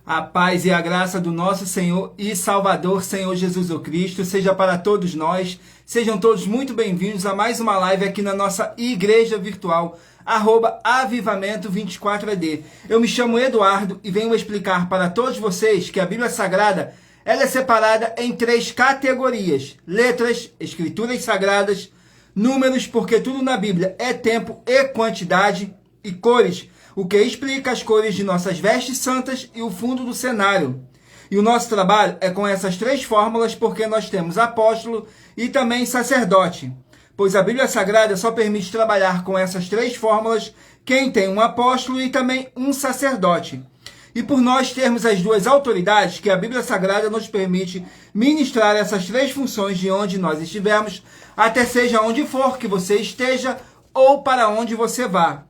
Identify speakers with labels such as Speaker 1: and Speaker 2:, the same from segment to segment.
Speaker 1: A paz e a graça do nosso Senhor e Salvador, Senhor Jesus o Cristo, seja para todos nós. Sejam todos muito bem-vindos a mais uma live aqui na nossa igreja virtual, @avivamento24AD. Eu me chamo Eduardo e venho explicar para todos vocês que a Bíblia Sagrada ela é separada em 3 categorias: letras, escrituras sagradas, números, porque tudo na Bíblia é tempo e quantidade, e cores, o que explica as cores de nossas vestes santas e o fundo do cenário. E o nosso trabalho é com essas 3 fórmulas, porque nós temos apóstolo e também sacerdote. Pois a Bíblia Sagrada só permite trabalhar com essas 3 fórmulas quem tem um apóstolo e também um sacerdote. E por nós termos as 2 autoridades que a Bíblia Sagrada nos permite ministrar essas 3 funções de onde nós estivermos, até seja onde for que você esteja ou para onde você vá.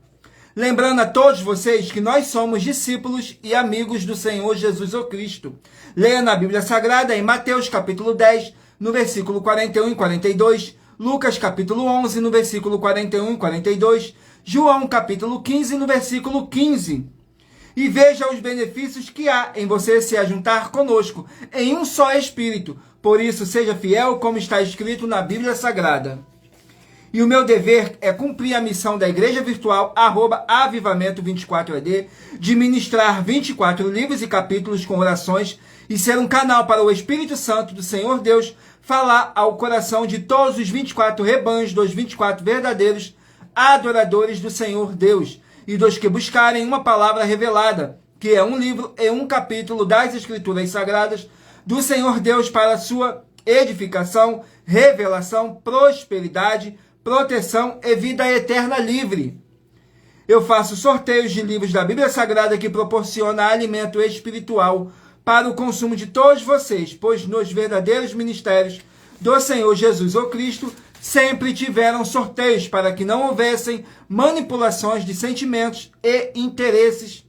Speaker 1: Lembrando a todos vocês que nós somos discípulos e amigos do Senhor Jesus o Cristo. Leia na Bíblia Sagrada em Mateus capítulo 10, no versículo 41 e 42, Lucas capítulo 11, no versículo 41 e 42, João capítulo 15, no versículo 15. E veja os benefícios que há em você se ajuntar conosco em um só Espírito. Por isso, seja fiel como está escrito na Bíblia Sagrada. E o meu dever é cumprir a missão da Igreja Virtual @avivamento24AD de ministrar 24 livros e capítulos com orações e ser um canal para o Espírito Santo do Senhor Deus falar ao coração de todos os 24 rebanhos dos 24 verdadeiros adoradores do Senhor Deus e dos que buscarem uma palavra revelada, que é um livro e um capítulo das Escrituras Sagradas do Senhor Deus para a sua edificação, revelação, prosperidade, proteção e vida eterna livre. Eu faço sorteios de livros da Bíblia Sagrada que proporciona alimento espiritual para o consumo de todos vocês, pois nos verdadeiros ministérios do Senhor Jesus o Cristo sempre tiveram sorteios para que não houvessem manipulações de sentimentos e interesses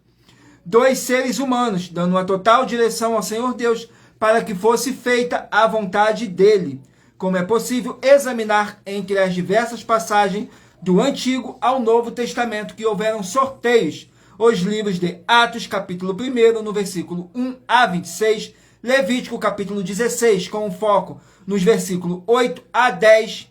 Speaker 1: dos seres humanos, dando uma total direção ao Senhor Deus para que fosse feita a vontade dele. Como é possível examinar entre as diversas passagens do Antigo ao Novo Testamento que houveram sorteios. Os livros de Atos, capítulo 1, no versículo 1 a 26, Levítico, capítulo 16, com foco nos versículos 8 a 10,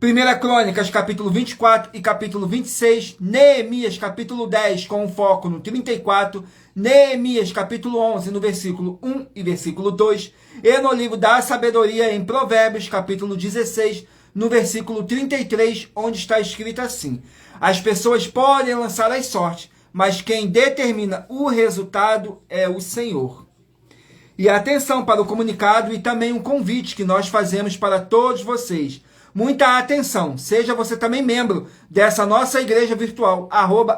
Speaker 1: 1 Crônicas, capítulo 24 e capítulo 26, Neemias, capítulo 10, com foco no 34, Neemias, capítulo 11, no versículo 1 e versículo 2, e no livro da sabedoria em Provérbios, capítulo 16, no versículo 33, onde está escrito assim: as pessoas podem lançar as sortes, mas quem determina o resultado é o Senhor. E atenção para o comunicado e também um convite que nós fazemos para todos vocês. Muita atenção, seja você também membro dessa nossa igreja virtual,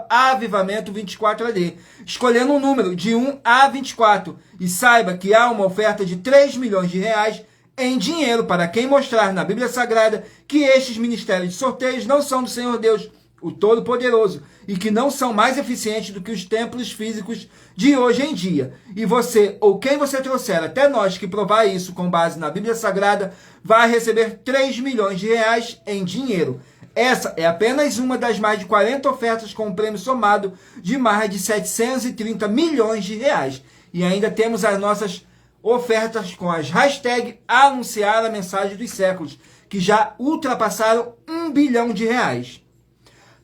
Speaker 1: @avivamento24AD, escolhendo um número de 1 a 24, e saiba que há uma oferta de 3 milhões de reais em dinheiro para quem mostrar na Bíblia Sagrada que estes ministérios de sorteios não são do Senhor Deus, o Todo-Poderoso, e que não são mais eficientes do que os templos físicos de hoje em dia. E você, ou quem você trouxer até nós que provar isso com base na Bíblia Sagrada, vai receber 3 milhões de reais em dinheiro. Essa é apenas uma das mais de 40 ofertas com um prêmio somado de mais de 730 milhões de reais. E ainda temos as nossas ofertas com as hashtags anunciar a mensagem dos séculos, que já ultrapassaram 1 bilhão de reais.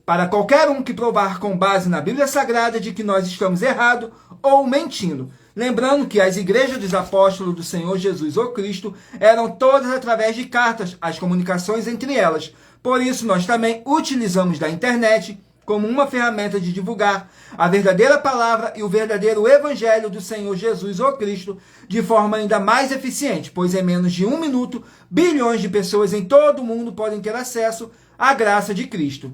Speaker 1: Para qualquer um que provar com base na Bíblia Sagrada de que nós estamos errados ou mentindo. Lembrando que as igrejas dos apóstolos do Senhor Jesus o Cristo eram todas através de cartas, as comunicações entre elas. Por isso, nós também utilizamos da internet como uma ferramenta de divulgar a verdadeira palavra e o verdadeiro evangelho do Senhor Jesus o Cristo de forma ainda mais eficiente, pois em menos de 1 minuto, bilhões de pessoas em todo o mundo podem ter acesso à graça de Cristo.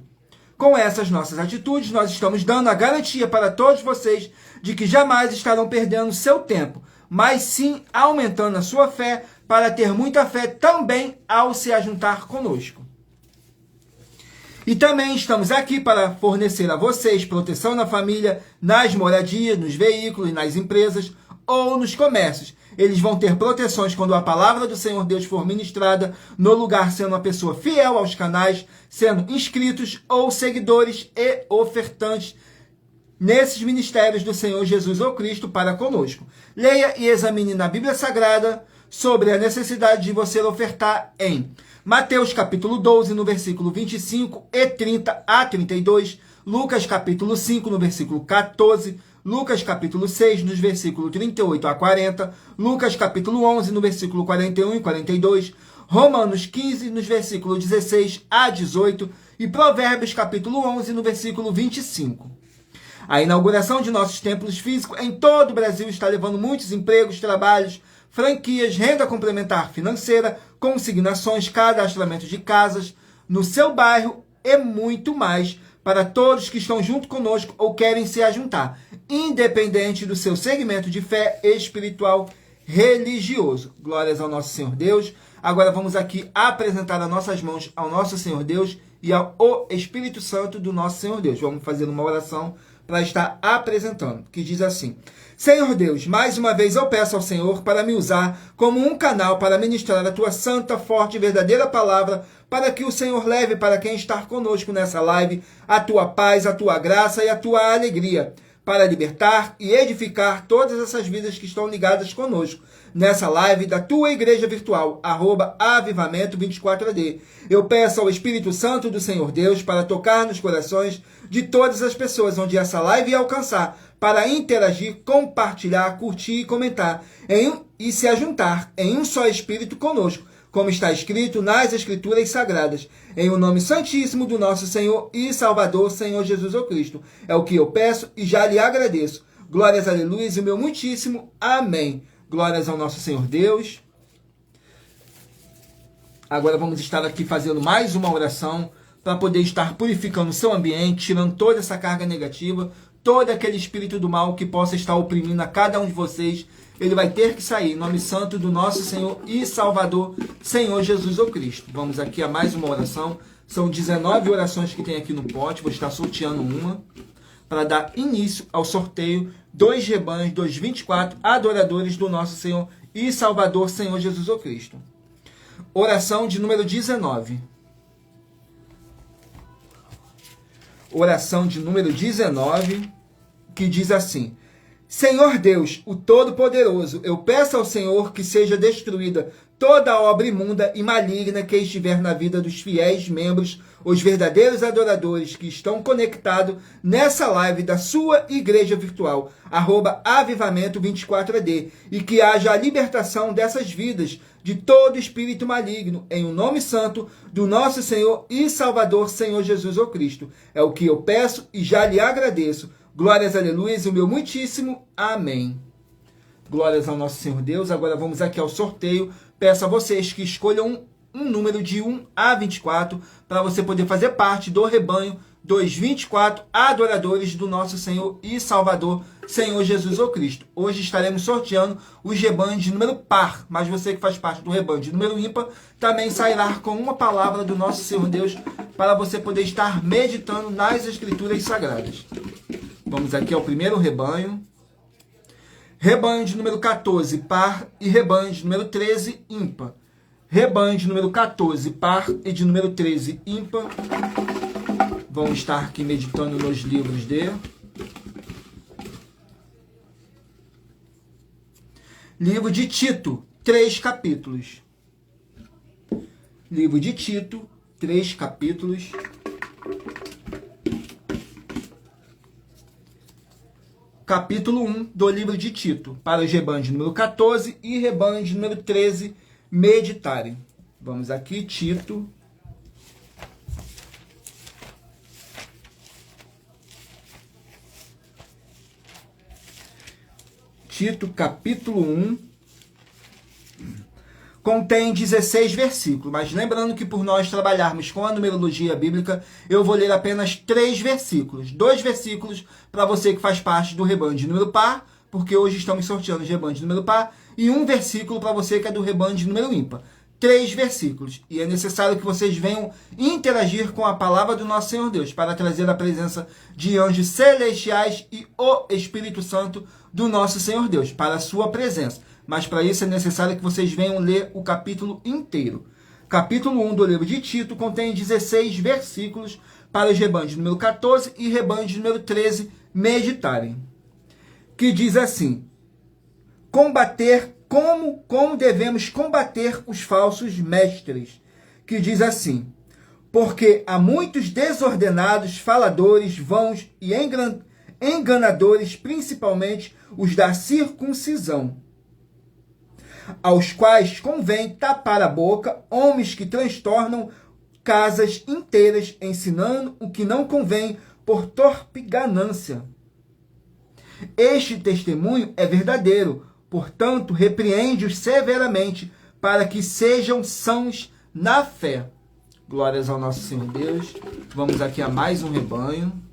Speaker 1: Com essas nossas atitudes, nós estamos dando a garantia para todos vocês de que jamais estarão perdendo seu tempo, mas sim aumentando a sua fé para ter muita fé também ao se ajuntar conosco. E também estamos aqui para fornecer a vocês proteção na família, nas moradias, nos veículos, nas empresas ou nos comércios. Eles vão ter proteções quando a palavra do Senhor Deus for ministrada no lugar, sendo uma pessoa fiel aos canais, sendo inscritos ou seguidores e ofertantes nesses ministérios do Senhor Jesus ou Cristo para conosco. Leia e examine na Bíblia Sagrada sobre a necessidade de você ofertar em Mateus capítulo 12, no versículo 25 e 30 a 32, Lucas capítulo 5, no versículo 14, Lucas capítulo 6, nos versículos 38 a 40, Lucas capítulo 11, no versículo 41 e 42, Romanos 15, nos versículos 16 a 18 e Provérbios capítulo 11, no versículo 25. A inauguração de nossos templos físicos em todo o Brasil está levando muitos empregos, trabalhos, franquias, renda complementar financeira, consignações, cadastramento de casas no seu bairro e muito mais para todos que estão junto conosco ou querem se ajuntar, independente do seu segmento de fé espiritual religioso. Glórias ao nosso Senhor Deus. Agora vamos aqui apresentar as nossas mãos ao nosso Senhor Deus e ao Espírito Santo do nosso Senhor Deus. Vamos fazer uma oração para estar apresentando, que diz assim: Senhor Deus, mais uma vez eu peço ao Senhor para me usar como um canal para ministrar a tua santa, forte e verdadeira palavra, para que o Senhor leve para quem está conosco nessa live a tua paz, a tua graça e a tua alegria, para libertar e edificar todas essas vidas que estão ligadas conosco nessa live da tua igreja virtual, @avivamento24AD. Eu peço ao Espírito Santo do Senhor Deus para tocar nos corações de todas as pessoas onde essa live alcançar, para interagir, compartilhar, curtir e comentar e se ajuntar em um só Espírito conosco, como está escrito nas Escrituras Sagradas, em o nome santíssimo do nosso Senhor e Salvador, Senhor Jesus o Cristo. É o que eu peço e já lhe agradeço. Glórias, aleluia, e o meu muitíssimo amém. Glórias ao nosso Senhor Deus. Agora vamos estar aqui fazendo mais uma oração para poder estar purificando o seu ambiente, tirando toda essa carga negativa, todo aquele espírito do mal que possa estar oprimindo a cada um de vocês. Ele vai ter que sair, em nome santo do nosso Senhor e Salvador, Senhor Jesus o Cristo. Vamos aqui a mais uma oração. São 19 orações que tem aqui no pote. Vou estar sorteando uma para dar início ao sorteio dos rebanhos dos 24 adoradores do nosso Senhor e Salvador, Senhor Jesus o Cristo. Oração de número 19. Oração de número 19, que diz assim: Senhor Deus, o Todo-Poderoso, eu peço ao Senhor que seja destruída toda obra imunda e maligna que estiver na vida dos fiéis membros, os verdadeiros adoradores que estão conectados nessa live da sua igreja virtual, @avivamento24AD, e que haja a libertação dessas vidas de todo espírito maligno, em o nome santo do nosso Senhor e Salvador, Senhor Jesus o Cristo. É o que eu peço e já lhe agradeço. Glórias, aleluia, e o meu muitíssimo amém. Glórias ao nosso Senhor Deus. Agora vamos aqui ao sorteio. Peço a vocês que escolham um número de 1 a 24 para você poder fazer parte do rebanho dos 24 adoradores do nosso Senhor e Salvador, Senhor Jesus o Cristo. Hoje estaremos sorteando os rebanhos de número par, mas você que faz parte do rebanho de número ímpar também sairá com uma palavra do nosso Senhor Deus para você poder estar meditando nas Escrituras Sagradas. Vamos aqui ao primeiro rebanho. Rebanho de número 14, par, e rebanho de número 13, ímpar. Rebanho de número 14, par, e de número 13, ímpar. Vamos estar aqui meditando nos livros de livro de Tito, 3 capítulos. Livro de Tito, 3 capítulos. Capítulo 1 do livro de Tito, para os rebanhos de número 14 e rebanho de número 13 meditarem. Vamos aqui, Tito. Tito, capítulo 1, contém 16 versículos, mas lembrando que por nós trabalharmos com a numerologia bíblica, eu vou ler apenas 3 versículos. 2 versículos para você que faz parte do rebanho de número par, porque hoje estamos sorteando os rebanhos de número par, e 1 versículo para você que é do rebanho de número ímpar. 3 versículos. E é necessário que vocês venham interagir com a palavra do nosso Senhor Deus, para trazer a presença de anjos celestiais e o Espírito Santo do nosso Senhor Deus, para a sua presença. Mas para isso é necessário que vocês venham ler o capítulo inteiro. Capítulo 1 do livro de Tito contém 16 versículos para os rebanhos de número 14 e rebanho de número 13 meditarem. Que diz assim: como devemos combater os falsos mestres. Que diz assim: porque há muitos desordenados, faladores, vãos e enganadores, principalmente os da circuncisão, aos quais convém tapar a boca, homens que transtornam casas inteiras, ensinando o que não convém por torpe ganância. Este testemunho é verdadeiro, portanto, repreende-os severamente, para que sejam sãos na fé. Glórias ao nosso Senhor Deus. Vamos aqui a mais um rebanho.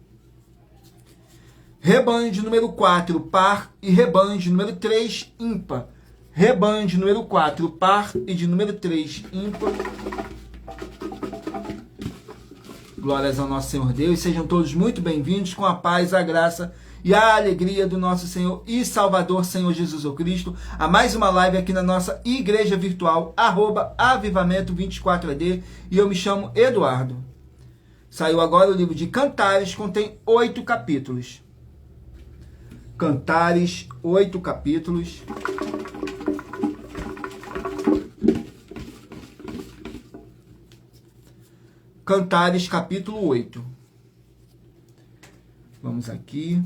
Speaker 1: Rebanho de número 4, par, e rebanho de número 3, ímpar. Rebanho de número 4, par, e de número 3, ímpar. Glórias ao nosso Senhor Deus. Sejam todos muito bem-vindos, com a paz, a graça e a alegria do nosso Senhor e Salvador, Senhor Jesus Cristo, a mais uma live aqui na nossa igreja virtual, @avivamento24AD, e eu me chamo Eduardo. Saiu agora o livro de Cantares, contém 8 capítulos. Cantares, 8 capítulos. Cantares, capítulo 8. Vamos aqui.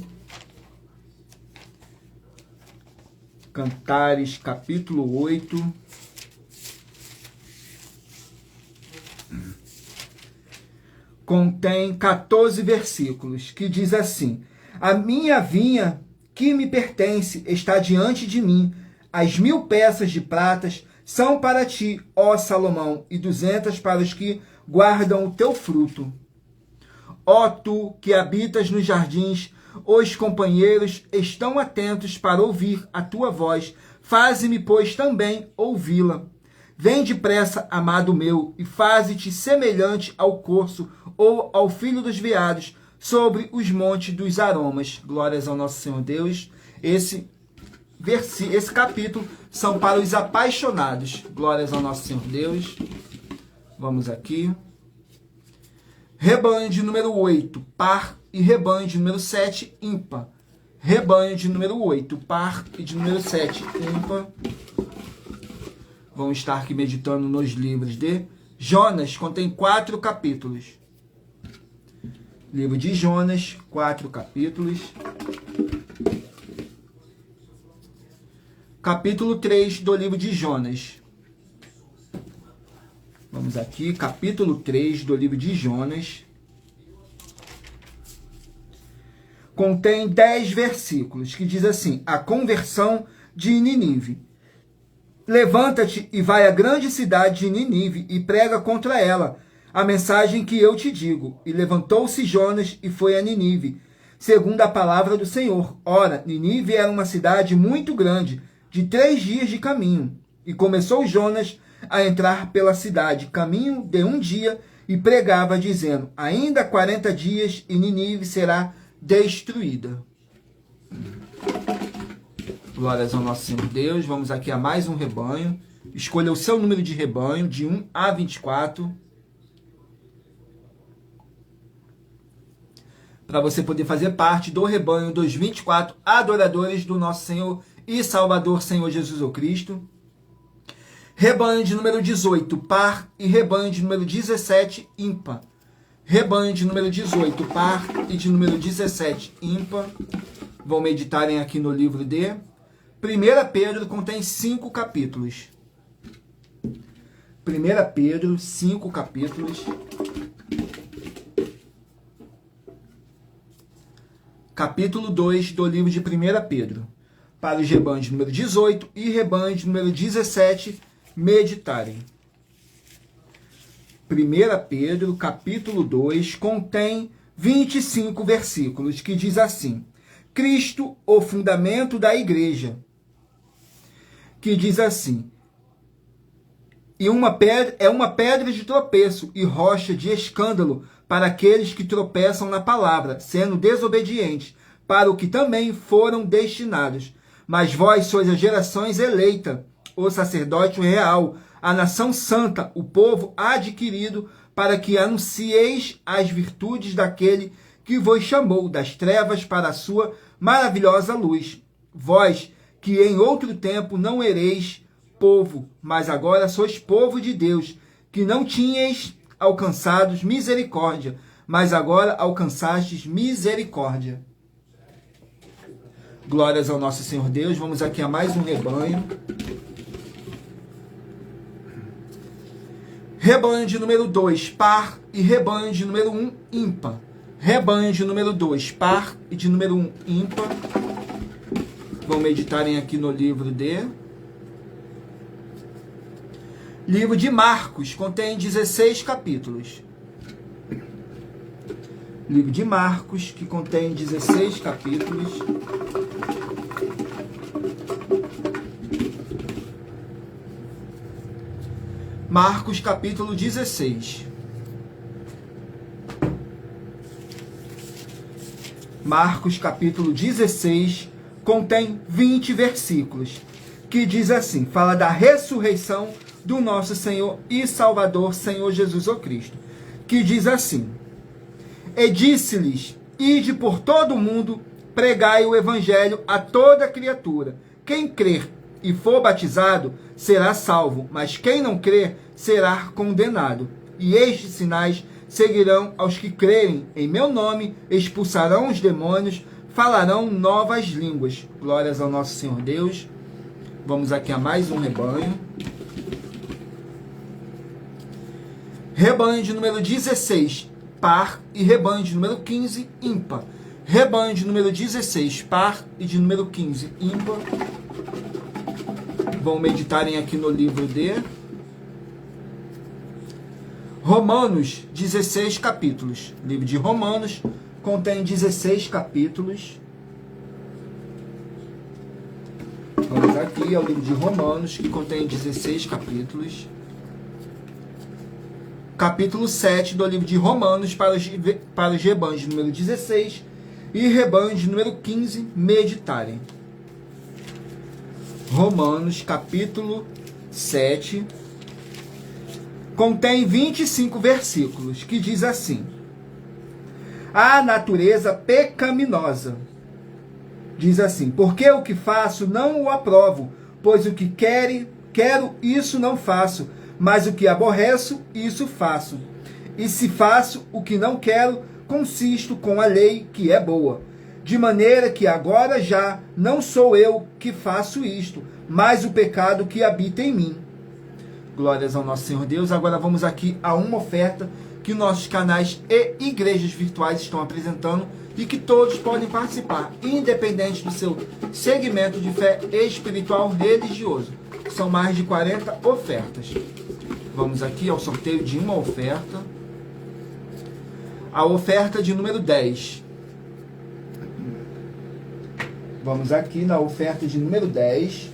Speaker 1: Cantares, capítulo 8. Contém 14 versículos, que diz assim: a minha vinha que me pertence está diante de mim, as 1000 peças de pratas são para ti, ó Salomão, e 200 para os que guardam o teu fruto. Ó tu que habitas nos jardins, os companheiros estão atentos para ouvir a tua voz. Faze-me, pois, também ouvi-la. Vem depressa, amado meu, e faze-te semelhante ao corso ou ao filho dos veados sobre os montes dos aromas. Glórias ao nosso Senhor Deus. Esse capítulo são para os apaixonados. Glórias ao nosso Senhor Deus. Vamos aqui. Rebanho de número 8, par, e rebanho de número 7, ímpar. Rebanho de número 8, par, e de número 7, ímpar. Vamos estar aqui meditando nos livros de Jonas, contém 4 capítulos. Livro de Jonas, 4 capítulos. Capítulo 3 do livro de Jonas. Vamos aqui, capítulo 3 do livro de Jonas. Contém 10 versículos, que diz assim: a conversão de Ninive. Levanta-te e vai à grande cidade de Ninive e prega contra ela a mensagem que eu te digo. E levantou-se Jonas e foi a Ninive, segundo a palavra do Senhor. Ora, Ninive era uma cidade muito grande, de 3 dias de caminho. E começou Jonas a entrar pela cidade, caminho de 1 dia, e pregava, dizendo: ainda 40 dias e Ninive será destruída. Glórias ao nosso Senhor Deus. Vamos aqui a mais um rebanho. Escolha o seu número de rebanho, de 1 a 24. Para você poder fazer parte do rebanho dos 24 adoradores do nosso Senhor e Salvador, Senhor Jesus Cristo. Rebanho de número 18, par, e rebanho de número 17, ímpar. Rebanho de número 18, par, e de número 17, ímpar. Vão meditarem aqui no livro de 1 Pedro, contém 5 capítulos. 1 Pedro, 5 capítulos. Capítulo 2 do livro de 1 Pedro. Para os rebanhos de número 18 e rebanho de número 17, meditarem. 1 Pedro, capítulo 2, contém 25 versículos, que diz assim: Cristo, o fundamento da igreja. Que diz assim: e uma pedra de tropeço e rocha de escândalo para aqueles que tropeçam na palavra, sendo desobedientes, para o que também foram destinados. Mas vós sois a geração eleita, o sacerdócio real, a nação santa, o povo adquirido, para que anuncieis as virtudes daquele que vos chamou das trevas para a sua maravilhosa luz. Vós, que em outro tempo não ereis povo, mas agora sois povo de Deus, que não tinhais alcançados misericórdia, mas agora alcançastes misericórdia. Glórias ao nosso Senhor Deus. Vamos aqui a mais um rebanho. Rebanho de número 2, par, e rebanho de número 1, ímpar. Rebanho de número 2, par, e de número 1, ímpar. Vão meditarem aqui no livro de Marcos, contém 16 capítulos. Livro de Marcos, que contém 16 capítulos. Marcos, capítulo 16. Marcos, capítulo 16, contém 20 versículos, que diz assim, fala da ressurreição do nosso Senhor e Salvador, Senhor Jesus o Cristo, que diz assim: E disse-lhes, ide por todo o mundo, pregai o evangelho a toda criatura. Quem crer e for batizado será salvo, mas quem não crer será condenado. E estes sinais seguirão aos que crerem. Em meu nome expulsarão os demônios, falarão novas línguas. Glórias ao nosso Senhor Deus. Vamos aqui a mais um rebanho. Rebanho de número 16, par, e rebanho de número 15, ímpar. Rebanho de número 16, par, e de número 15, ímpar. Vão meditarem aqui no livro de Romanos, 16 capítulos. O livro de Romanos contém 16 capítulos. Vamos aqui ao livro de Romanos, que contém 16 capítulos. Capítulo 7 do livro de Romanos para os rebanhos de número 16 e rebanhos de número 15 meditarem. Romanos, capítulo 7, contém 25 versículos, que diz assim: A natureza pecaminosa. Diz assim: Porque o que faço não o aprovo, pois o que quero, isso não faço, mas o que aborreço, isso faço. E se faço o que não quero, consisto com a lei que é boa. De maneira que agora já não sou eu que faço isto, mas o pecado que habita em mim. Glórias ao nosso Senhor Deus. Agora vamos aqui a uma oferta que nossos canais e igrejas virtuais estão apresentando e que todos podem participar, independente do seu segmento de fé espiritual religioso. São mais de 40 ofertas. Vamos aqui ao sorteio de uma oferta. A oferta de número 10. Vamos aqui na oferta de número 10.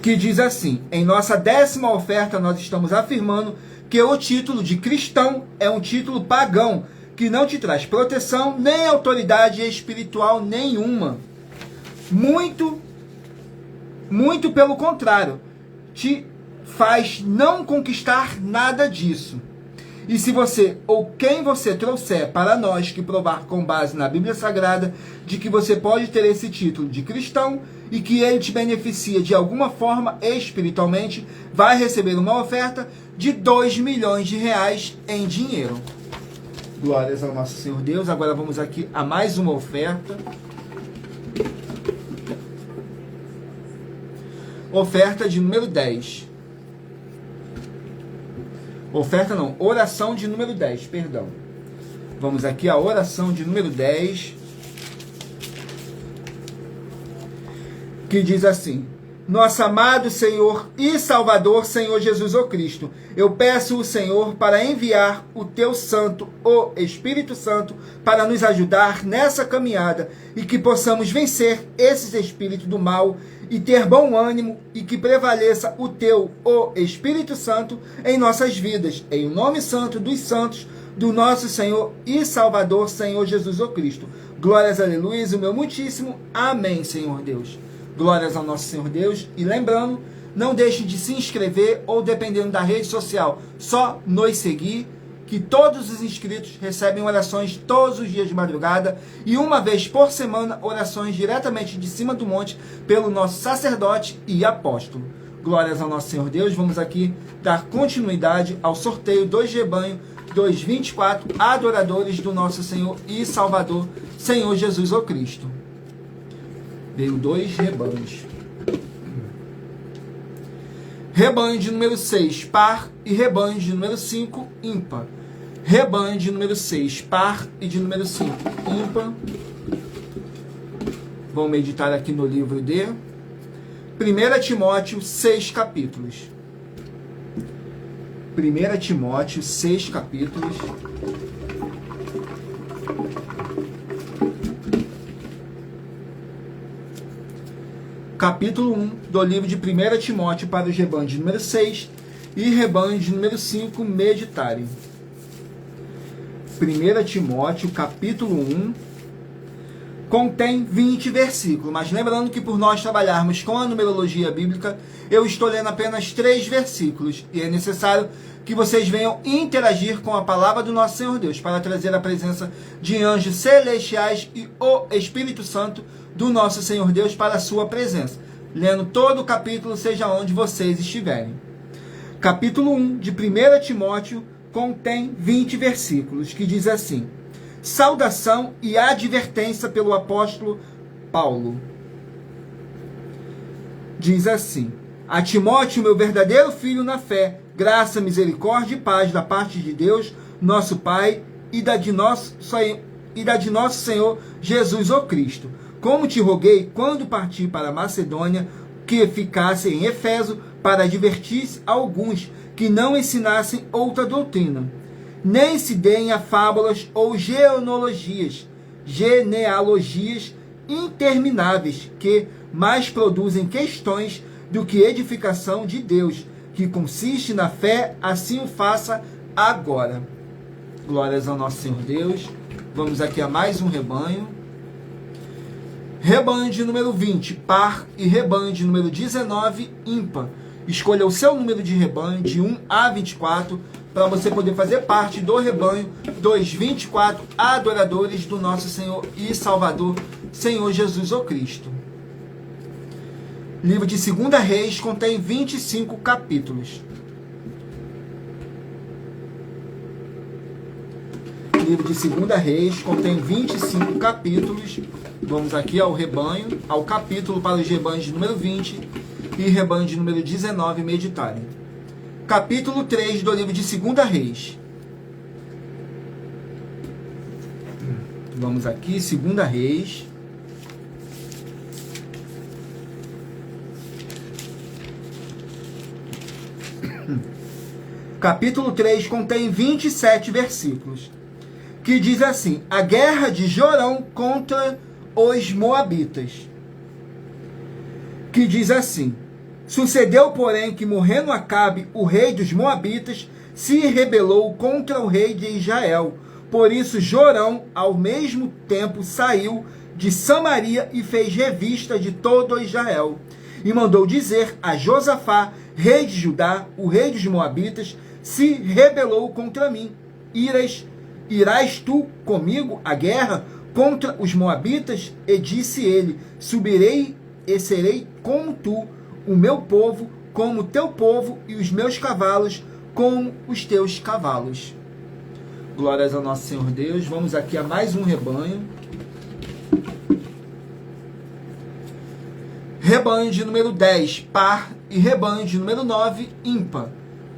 Speaker 1: Que diz assim: em nossa 10ª oferta nós estamos afirmando que o título de cristão é um título pagão, que não te traz proteção nem autoridade espiritual nenhuma. Muito pelo contrário, te faz não conquistar nada disso. E se você, ou quem você trouxer para nós que provar com base na Bíblia Sagrada de que você pode ter esse título de cristão e que ele te beneficia de alguma forma espiritualmente, vai receber uma oferta de 2 milhões de reais em dinheiro. Glórias ao nosso Senhor Deus. Agora vamos aqui a mais uma oferta. Oferta de número 10. Oferta não, oração de número 10, perdão. Vamos aqui à oração de número 10. Que diz assim: Nosso amado Senhor e Salvador, Senhor Jesus o Cristo, eu peço o Senhor para enviar o teu Santo, o Espírito Santo, para nos ajudar nessa caminhada e que possamos vencer esses espíritos do mal e ter bom ânimo e que prevaleça o teu, o Espírito Santo, em nossas vidas, em nome santo dos santos, do nosso Senhor e Salvador, Senhor Jesus o Cristo. Glórias, aleluia, o meu muitíssimo amém, Senhor Deus. Glórias ao nosso Senhor Deus. E lembrando, não deixe de se inscrever ou, dependendo da rede social, só nos seguir, que todos os inscritos recebem orações todos os dias de madrugada e uma vez por semana orações diretamente de cima do monte pelo nosso sacerdote e apóstolo. Glórias ao nosso Senhor Deus. Vamos aqui dar continuidade ao sorteio dos rebanhos dos 24 adoradores do nosso Senhor e Salvador, Senhor Jesus o Cristo. Veio 2 rebanhos. Rebanho de número 6, par, e rebanho de número 5, ímpar. Rebanho de número 6, par, e de número 5, ímpar. Vamos meditar aqui no livro de 1 Timóteo, 6 capítulos. 1 Timóteo, 6 capítulos. Capítulo 1 do livro de 1 Timóteo para os rebanhos de número 6 e rebanho de número 5 meditarem. 1 Timóteo, capítulo 1, contém 20 versículos, mas lembrando que por nós trabalharmos com a numerologia bíblica, eu estou lendo apenas 3 versículos, e é necessário que vocês venham interagir com a palavra do nosso Senhor Deus, para trazer a presença de anjos celestiais e o Espírito Santo do nosso Senhor Deus para a sua presença, lendo todo o capítulo, seja onde vocês estiverem. Capítulo 1 de 1 Timóteo contém 20 versículos, que diz assim: saudação e advertência pelo apóstolo Paulo. Diz assim: a Timóteo, meu verdadeiro filho na fé, graça, misericórdia e paz da parte de Deus, nosso Pai, e da de nosso Senhor Jesus o Cristo. Como te roguei, quando parti para a Macedônia, que ficasse em Éfeso, para advertir alguns que não ensinassem outra doutrina, nem se deem a fábulas ou genealogias intermináveis, que mais produzem questões do que edificação de Deus, que consiste na fé, assim o faça agora. Glórias ao nosso Senhor Deus. Vamos aqui a mais um rebanho. Rebanho de número 20, par, e rebanho de número 19, ímpar. Escolha o seu número de rebanho, de 1 a 24, para você poder fazer parte do rebanho dos 24 adoradores do nosso Senhor e Salvador, Senhor Jesus o Cristo. Livro de 2 Reis contém 25 capítulos. Livro de 2 Reis contém 25 capítulos. Vamos aqui ao rebanho, ao capítulo para os rebanhos de número 20 e rebanho de número 19 meditarem. Capítulo 3 do livro de 2 Reis. Vamos aqui, 2 Reis. Capítulo 3 contém 27 versículos, que diz assim: a guerra de Jorão contra os moabitas, que diz assim: sucedeu, porém, que morrendo Acabe, o rei dos moabitas, se rebelou contra o rei de Israel. Por isso Jorão, ao mesmo tempo, saiu de Samaria e fez revista de todo Israel. E mandou dizer a Josafá, rei de Judá, o rei dos moabitas, se rebelou contra mim. Irás tu comigo à guerra contra os moabitas? E disse ele: subirei e serei como tu, o meu povo como o teu povo, e os meus cavalos como os teus cavalos. Glórias ao nosso Senhor Deus. Vamos aqui a mais um rebanho. Rebanho de número 10, par, e rebanho de número 9, ímpar.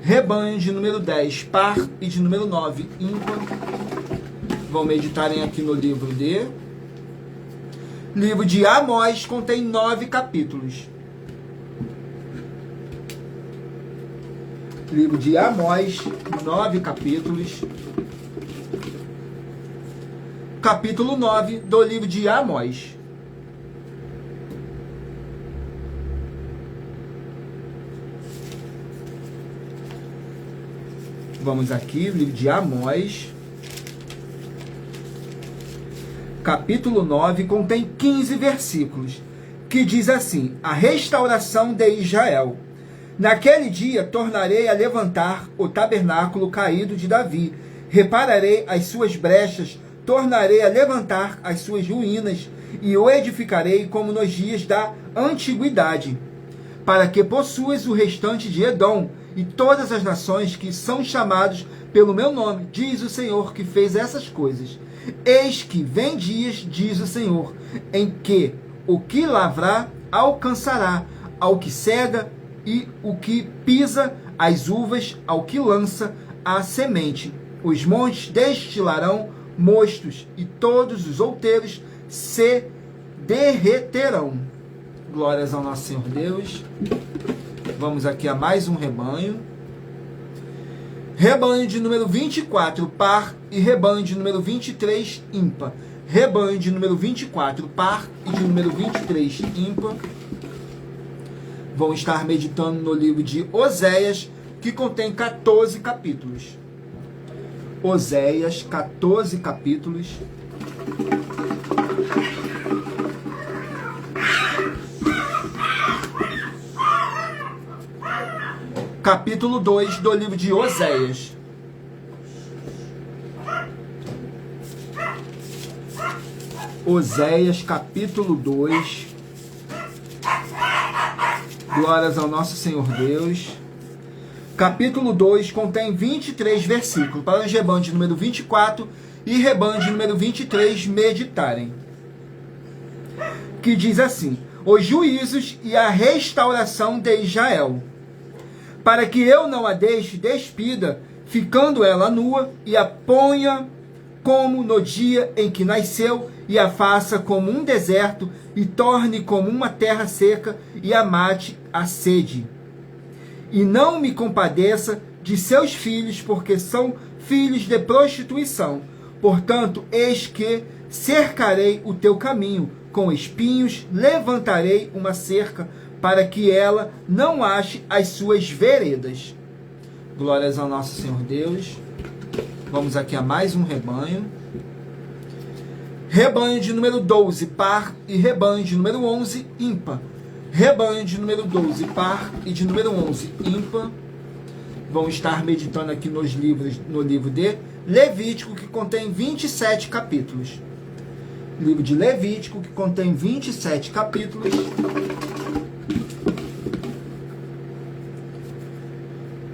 Speaker 1: Rebanho de número 10, par, e de número 9, ímpar. Vão meditarem aqui no livro de Amós, contém 9 capítulos. Livro de Amós, 9 capítulos. Capítulo 9 do livro de Amós. Vamos aqui, livro de Amós. Capítulo 9 contém 15 versículos, que diz assim: a restauração de Israel. Naquele dia tornarei a levantar o tabernáculo caído de Davi, repararei as suas brechas, tornarei a levantar as suas ruínas, e o edificarei como nos dias da antiguidade, para que possuas o restante de Edom e todas as nações que são chamados pelo meu nome, diz o Senhor que fez essas coisas. Eis que vem dias, diz o Senhor, em que o que lavrar alcançará, ao que cega e o que pisa as uvas, ao que lança a semente. Os montes destilarão mostos, e todos os outeiros se derreterão. Glórias ao nosso Senhor Deus. Vamos aqui a mais um rebanho. Rebanho de número 24, par, e rebanho de número 23, ímpar. Rebanho de número 24, par, e de número 23, ímpar. Vão estar meditando no livro de Oséias, que contém 14 capítulos. Oséias, 14 capítulos. Capítulo 2 do livro de Oséias. Oséias, capítulo 2. Glórias ao nosso Senhor Deus. Capítulo 2 contém 23 versículos, para os rebanhos de número 24 e rebanho de número 23 meditarem. Que diz assim: os juízos e a restauração de Israel, para que eu não a deixe despida, ficando ela nua, e a ponha como no dia em que nasceu, e a faça como um deserto, e torne como uma terra seca, e a mate a sede. E não me compadeça de seus filhos, porque são filhos de prostituição. Portanto, eis que cercarei o teu caminho com espinhos, levantarei uma cerca, para que ela não ache as suas veredas. Glórias ao nosso Senhor Deus. Vamos aqui a mais um rebanho. Rebanho de número 12, par, e rebanho de número 11, ímpar. Rebanho de número 12, par, e de número 11, ímpar. Vão estar meditando aqui no livro de Levítico, que contém 27 capítulos. Livro de Levítico, que contém 27 capítulos.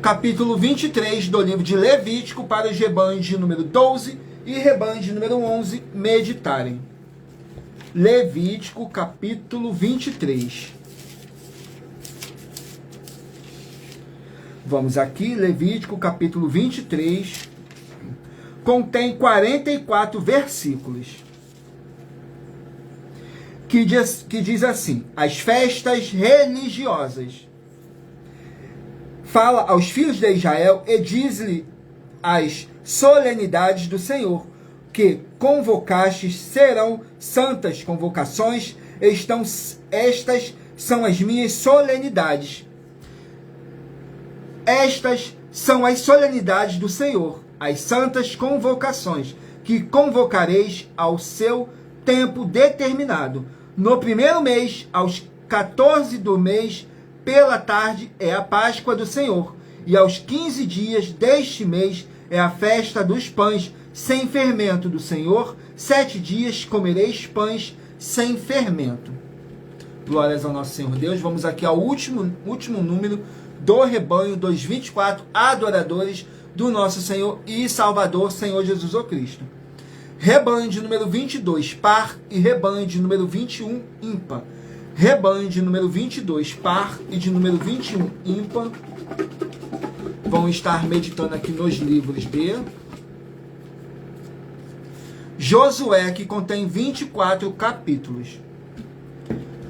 Speaker 1: Capítulo 23 do livro de Levítico, para os rebanhos de número 12 e rebanho de número 11 meditarem. Levítico, capítulo 23. Vamos aqui, Levítico, capítulo 23. Contém 44 versículos. Que diz assim: as festas religiosas. Fala aos filhos de Israel e diz-lhe as solenidades do Senhor, que convocastes serão santas convocações, estas são as minhas solenidades. Estas são as solenidades do Senhor, as santas convocações, que convocareis ao seu tempo determinado. No primeiro mês, aos 14 do mês, pela tarde, é a Páscoa do Senhor, e aos 15 dias deste mês é a festa dos pães sem fermento do Senhor. 7 dias comereis pães sem fermento. Glórias ao nosso Senhor Deus. Vamos aqui ao último número do rebanho dos 24 adoradores do nosso Senhor e Salvador, Senhor Jesus o Cristo. Rebanho de número 22, par, e rebanho de número 21, ímpar. Rebanho de número 22, par, e de número 21, ímpar. Vão estar meditando aqui nos livros de Josué, que contém 24 capítulos.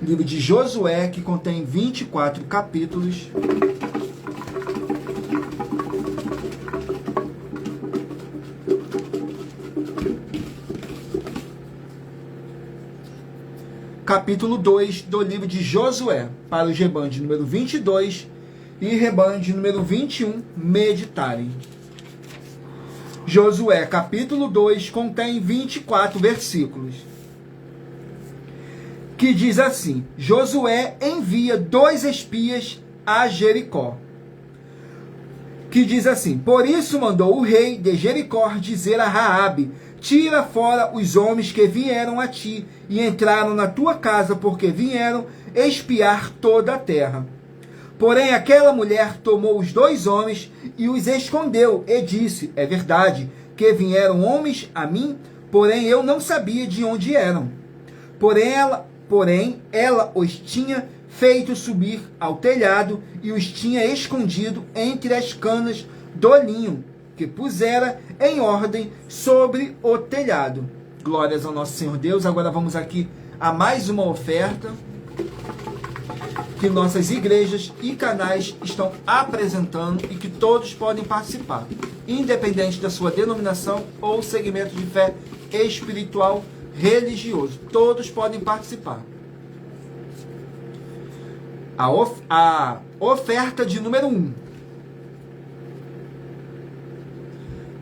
Speaker 1: Livro de Josué, que contém 24 capítulos. Capítulo 2 do livro de Josué, para os rebanhos de número 22 e rebanho de número 21 meditarem. Josué, capítulo 2, contém 24 versículos. Que diz assim: Josué envia 2 espias a Jericó. Que diz assim: por isso mandou o rei de Jericó dizer a Raabe: tira fora os homens que vieram a ti e entraram na tua casa, porque vieram espiar toda a terra. Porém aquela mulher tomou os 2 homens e os escondeu, e disse: é verdade que vieram homens a mim, porém eu não sabia de onde eram. Porém ela os tinha feito subir ao telhado e os tinha escondido entre as canas do linho que pusera em ordem sobre o telhado. Glórias ao nosso Senhor Deus. Agora vamos aqui a mais uma oferta que nossas igrejas e canais estão apresentando e que todos podem participar, independente da sua denominação ou segmento de fé espiritual religioso. Todos podem participar. A oferta de número 1.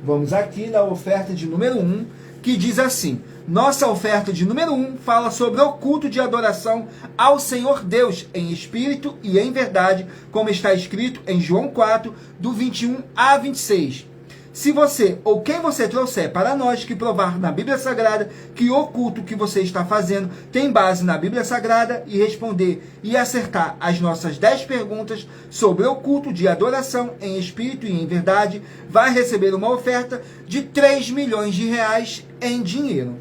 Speaker 1: Vamos aqui na oferta de número 1, que diz assim: nossa oferta de número 1 fala sobre o culto de adoração ao Senhor Deus em espírito e em verdade, como está escrito em João 4, do 21 a 26. Se você ou quem você trouxer para nós que provar na Bíblia Sagrada que o culto que você está fazendo tem base na Bíblia Sagrada e responder e acertar as nossas 10 perguntas sobre o culto de adoração em espírito e em verdade, vai receber uma oferta de 3 milhões de reais em dinheiro.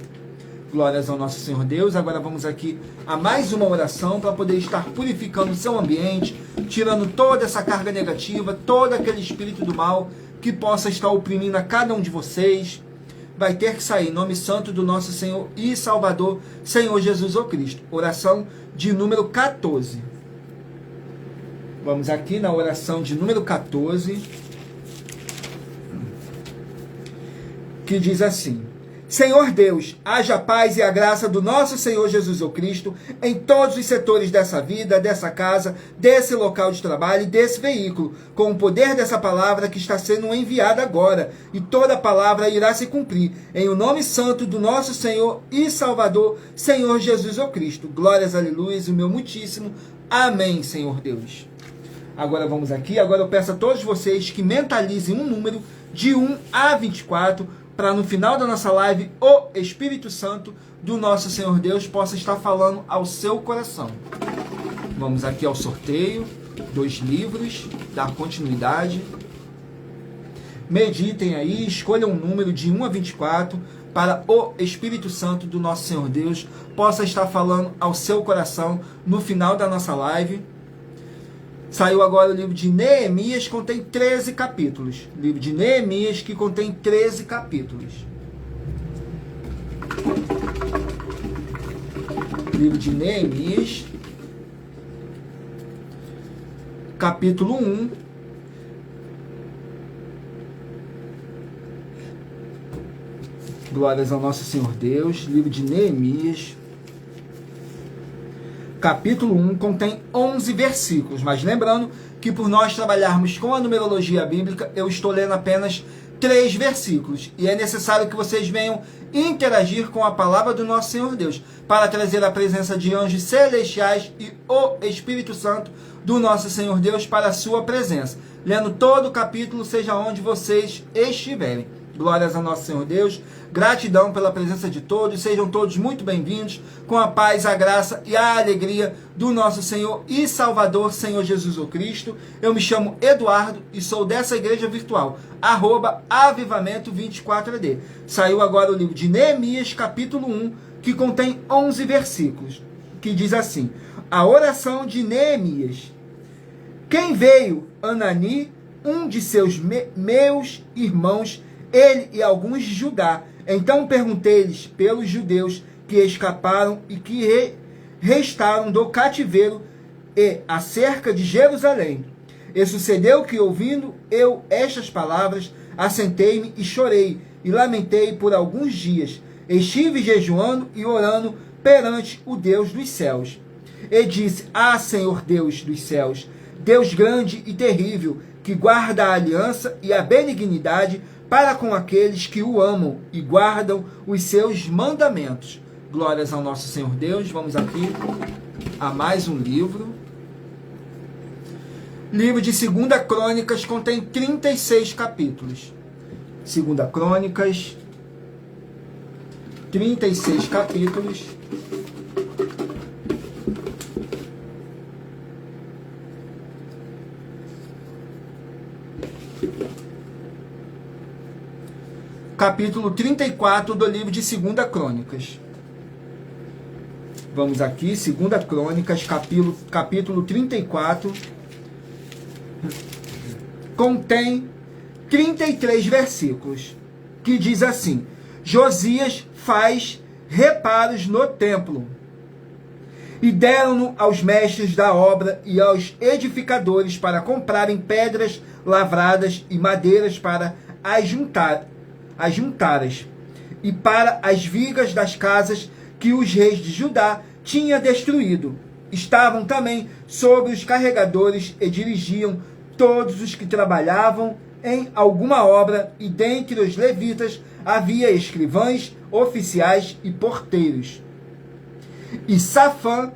Speaker 1: Glórias ao nosso Senhor Deus. Agora vamos aqui a mais uma oração para poder estar purificando o seu ambiente, tirando toda essa carga negativa, todo aquele espírito do mal que possa estar oprimindo a cada um de vocês. Vai ter que sair em nome santo do nosso Senhor e Salvador, Senhor Jesus o Cristo. Oração de número 14. Vamos aqui na oração de número 14, que diz assim: Senhor Deus, haja paz e a graça do nosso Senhor Jesus o Cristo em todos os setores dessa vida, dessa casa, desse local de trabalho e desse veículo, com o poder dessa palavra que está sendo enviada agora, e toda palavra irá se cumprir, em o nome santo do nosso Senhor e Salvador, Senhor Jesus o Cristo. Glórias, aleluias, o meu muitíssimo amém, Senhor Deus. Agora vamos aqui, agora eu peço a todos vocês que mentalizem um número de 1 a 24, para no final da nossa live, o Espírito Santo do nosso Senhor Deus possa estar falando ao seu coração. Vamos aqui ao sorteio, 2 livros, dar continuidade. Meditem aí, escolham um número de 1 a 24, para o Espírito Santo do nosso Senhor Deus possa estar falando ao seu coração no final da nossa live. Saiu agora o livro de Neemias, que contém 13 capítulos. Livro de Neemias, que contém 13 capítulos. Livro de Neemias, capítulo 1. Glórias ao nosso Senhor Deus. Livro de Neemias, capítulo 1, contém 11 versículos, mas lembrando que por nós trabalharmos com a numerologia bíblica, eu estou lendo apenas 3 versículos, e é necessário que vocês venham interagir com a palavra do nosso Senhor Deus, para trazer a presença de anjos celestiais e o Espírito Santo do nosso Senhor Deus para a sua presença, lendo todo o capítulo, seja onde vocês estiverem. Glórias ao nosso Senhor Deus, gratidão pela presença de todos, sejam todos muito bem-vindos, com a paz, a graça e a alegria do nosso Senhor e Salvador, Senhor Jesus o Cristo. Eu me chamo Eduardo e sou dessa igreja virtual, @avivamento24AD. Saiu agora o livro de Neemias, capítulo 1, que contém 11 versículos, que diz assim: a oração de Neemias. Quem veio? Anani, um de seus meus irmãos, ele e alguns de Judá. Então perguntei-lhes pelos judeus que escaparam e que restaram do cativeiro e acerca de Jerusalém. E sucedeu que, ouvindo eu estas palavras, assentei-me e chorei e lamentei por alguns dias. Estive jejuando e orando perante o Deus dos céus. E disse: Ah, Senhor Deus dos céus, Deus grande e terrível, que guarda a aliança e a benignidade para com aqueles que o amam e guardam os seus mandamentos. Glórias ao nosso Senhor Deus. Vamos aqui a mais um livro. Livro de 2 Crônicas contém 36 capítulos. 2 Crônicas, 36 capítulos. Capítulo 34 do livro de 2 Crônicas. Vamos aqui, 2 Crônicas, capítulo 34. Contém 33 versículos, que diz assim: Josias faz reparos no templo, e deram-no aos mestres da obra e aos edificadores para comprarem pedras lavradas e madeiras para as juntaras, e para as vigas das casas que os reis de Judá tinham destruído. Estavam também sobre os carregadores e dirigiam todos os que trabalhavam em alguma obra, e dentre os levitas havia escrivães, oficiais e porteiros. E Safã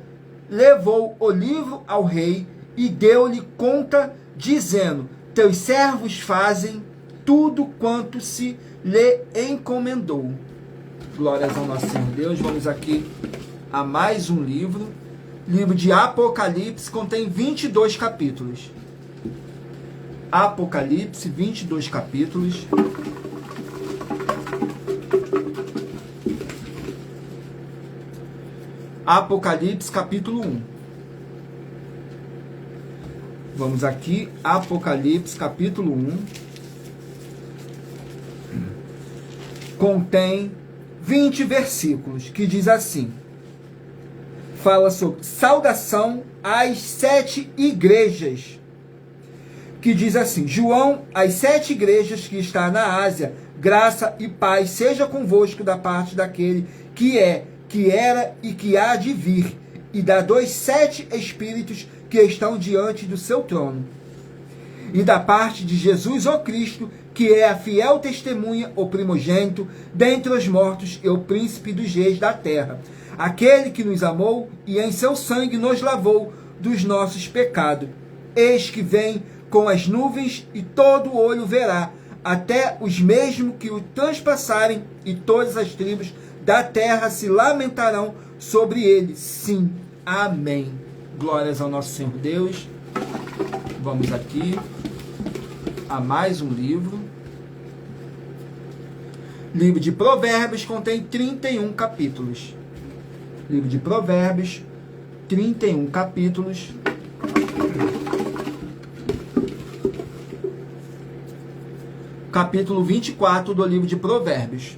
Speaker 1: levou o livro ao rei e deu-lhe conta, dizendo: Teus servos fazem tudo quanto se lhe encomendou. Glórias ao nosso Senhor Deus. Vamos aqui a mais um livro. Livro de Apocalipse contém 22 capítulos. Apocalipse, 22 capítulos. Apocalipse, capítulo 1. Vamos aqui, Apocalipse, capítulo 1. Contém 20 versículos, que diz assim. Fala sobre saudação às 7 igrejas. Que diz assim: João, às 7 igrejas que está na Ásia, graça e paz seja convosco da parte daquele que é, que era e que há de vir, e da dos 7 espíritos que estão diante do seu trono, e da parte de Jesus, o Cristo, que é a fiel testemunha, o primogênito dentre os mortos e o príncipe dos reis da terra, aquele que nos amou e em seu sangue nos lavou dos nossos pecados. Eis que vem com as nuvens, e todo olho verá, até os mesmos que o transpassarem, e todas as tribos da terra se lamentarão sobre ele. Sim, amém. Glórias ao nosso Senhor Deus. Vamos aqui a mais um livro. Livro de Provérbios contém 31 capítulos. Livro de Provérbios, 31 capítulos. Capítulo 24 do livro de Provérbios.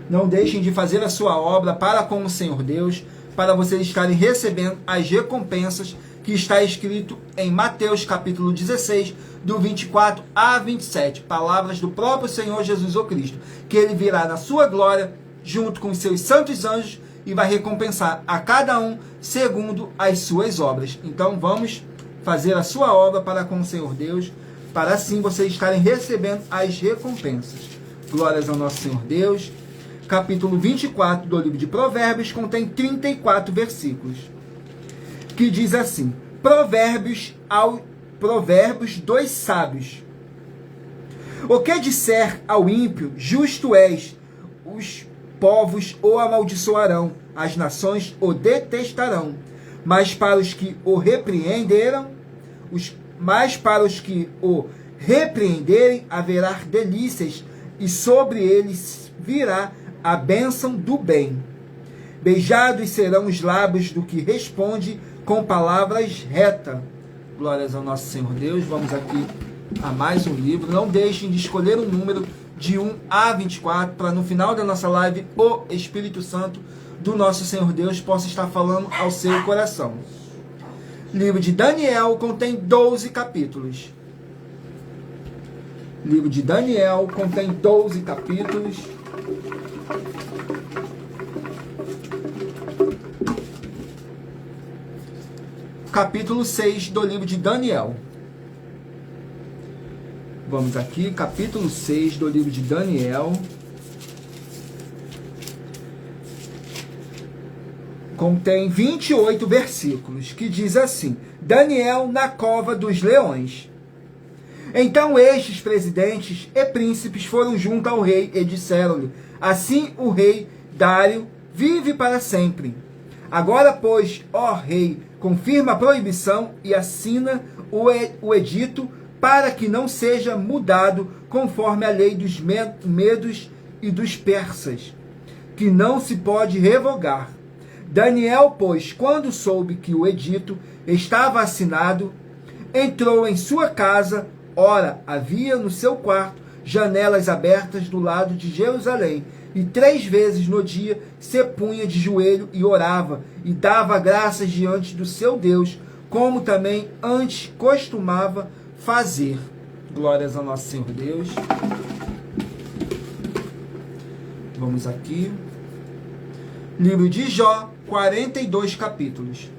Speaker 1: Não deixem de fazer a sua obra para com o Senhor Deus, para vocês estarem recebendo as recompensas que está escrito em Mateus capítulo 16, do 24 a 27. Palavras do próprio Senhor Jesus o Cristo, que ele virá na sua glória, junto com os seus santos anjos, e vai recompensar a cada um segundo as suas obras. Então vamos fazer a sua obra para com o Senhor Deus, para assim vocês estarem recebendo as recompensas. Glórias ao nosso Senhor Deus. Capítulo 24 do livro de Provérbios contém 34 versículos, que diz assim: Provérbios dos sábios. O que disser ao ímpio, justo és, os povos o amaldiçoarão, as nações o detestarão, mas para os que o repreenderem haverá delícias, e sobre eles virá a bênção do bem. Beijados serão os lábios do que responde com palavras retas. Glórias ao nosso Senhor Deus. Vamos aqui a mais um livro. Não deixem de escolher um número de 1 a 24, para no final da nossa live, o Espírito Santo do nosso Senhor Deus possa estar falando ao seu coração. Livro de Daniel contém 12 capítulos. Livro de Daniel contém 12 capítulos. Capítulo 6 do livro de Daniel. Vamos aqui, capítulo 6 do livro de Daniel. contém 28 versículos, que diz assim: Daniel na cova dos leões. Então estes presidentes e príncipes foram junto ao rei e disseram-lhe: assim o rei Dário vive para sempre. Agora, pois, ó rei, confirma a proibição e assina o edito para que não seja mudado conforme a lei dos medos e dos persas, que não se pode revogar. Daniel, pois, quando soube que o edito estava assinado, entrou em sua casa. Ora, havia no seu quarto janelas abertas do lado de Jerusalém, e 3 vezes no dia se punha de joelho e orava, e dava graças diante do seu Deus, como também antes costumava fazer. Glórias ao nosso Senhor Deus. Vamos aqui. Livro de Jó, 42 capítulos.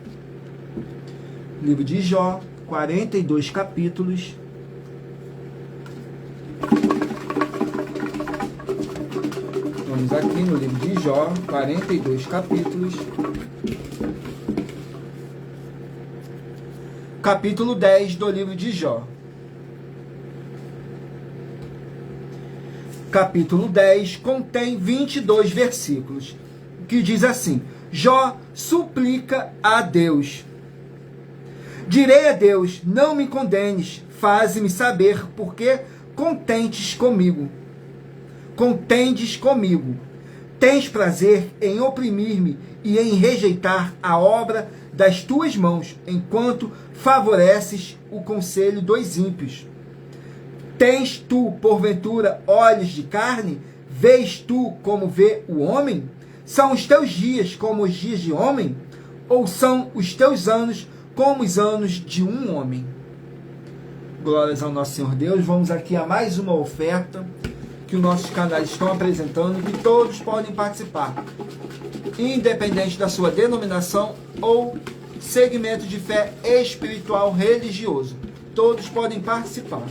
Speaker 1: Livro de Jó, 42 capítulos. Vamos aqui no livro de Jó, 42 capítulos. Capítulo 10 do livro de Jó. Capítulo 10 contém 22 versículos, que diz assim: Jó suplica a Deus. Direi a Deus, não me condenes, faze-me saber, porque contendes comigo. Tens prazer em oprimir-me e em rejeitar a obra das tuas mãos, enquanto favoreces o conselho dos ímpios. Tens tu, porventura, olhos de carne? Vês tu como vê o homem? São os teus dias como os dias de homem? Ou são os teus anos como os anos de um homem? Glórias ao nosso Senhor Deus. Vamos aqui a mais uma oferta que os nossos canais estão apresentando, que todos podem participar, independente da sua denominação ou segmento de fé espiritual religioso. Todos podem participar.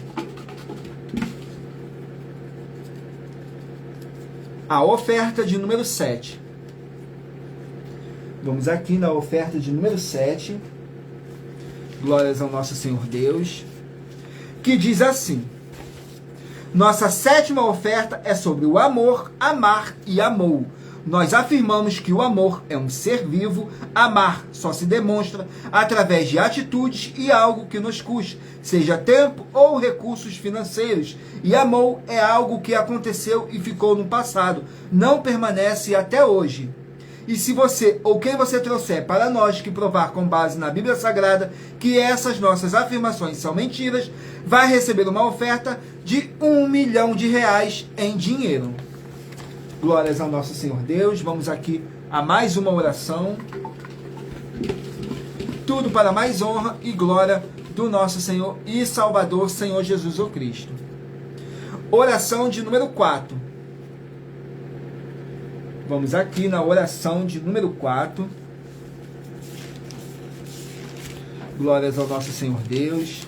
Speaker 1: A oferta de número 7. Vamos aqui na oferta de número 7. Glórias ao nosso Senhor Deus. Que diz assim: nossa 7ª oferta é sobre o amor, amar e amou. Nós afirmamos que o amor é um ser vivo, amar só se demonstra através de atitudes e algo que nos custe, seja tempo ou recursos financeiros. E amor é algo que aconteceu e ficou no passado, não permanece até hoje. E se você ou quem você trouxer para nós que provar com base na Bíblia Sagrada que essas nossas afirmações são mentiras, vai receber uma oferta de R$1 milhão em dinheiro. Glórias ao nosso Senhor Deus. Vamos aqui a mais uma oração. Tudo para mais honra e glória do nosso Senhor e Salvador, Senhor Jesus o Cristo. Oração de número 4. Vamos aqui na oração de número 4. Glórias ao nosso Senhor Deus.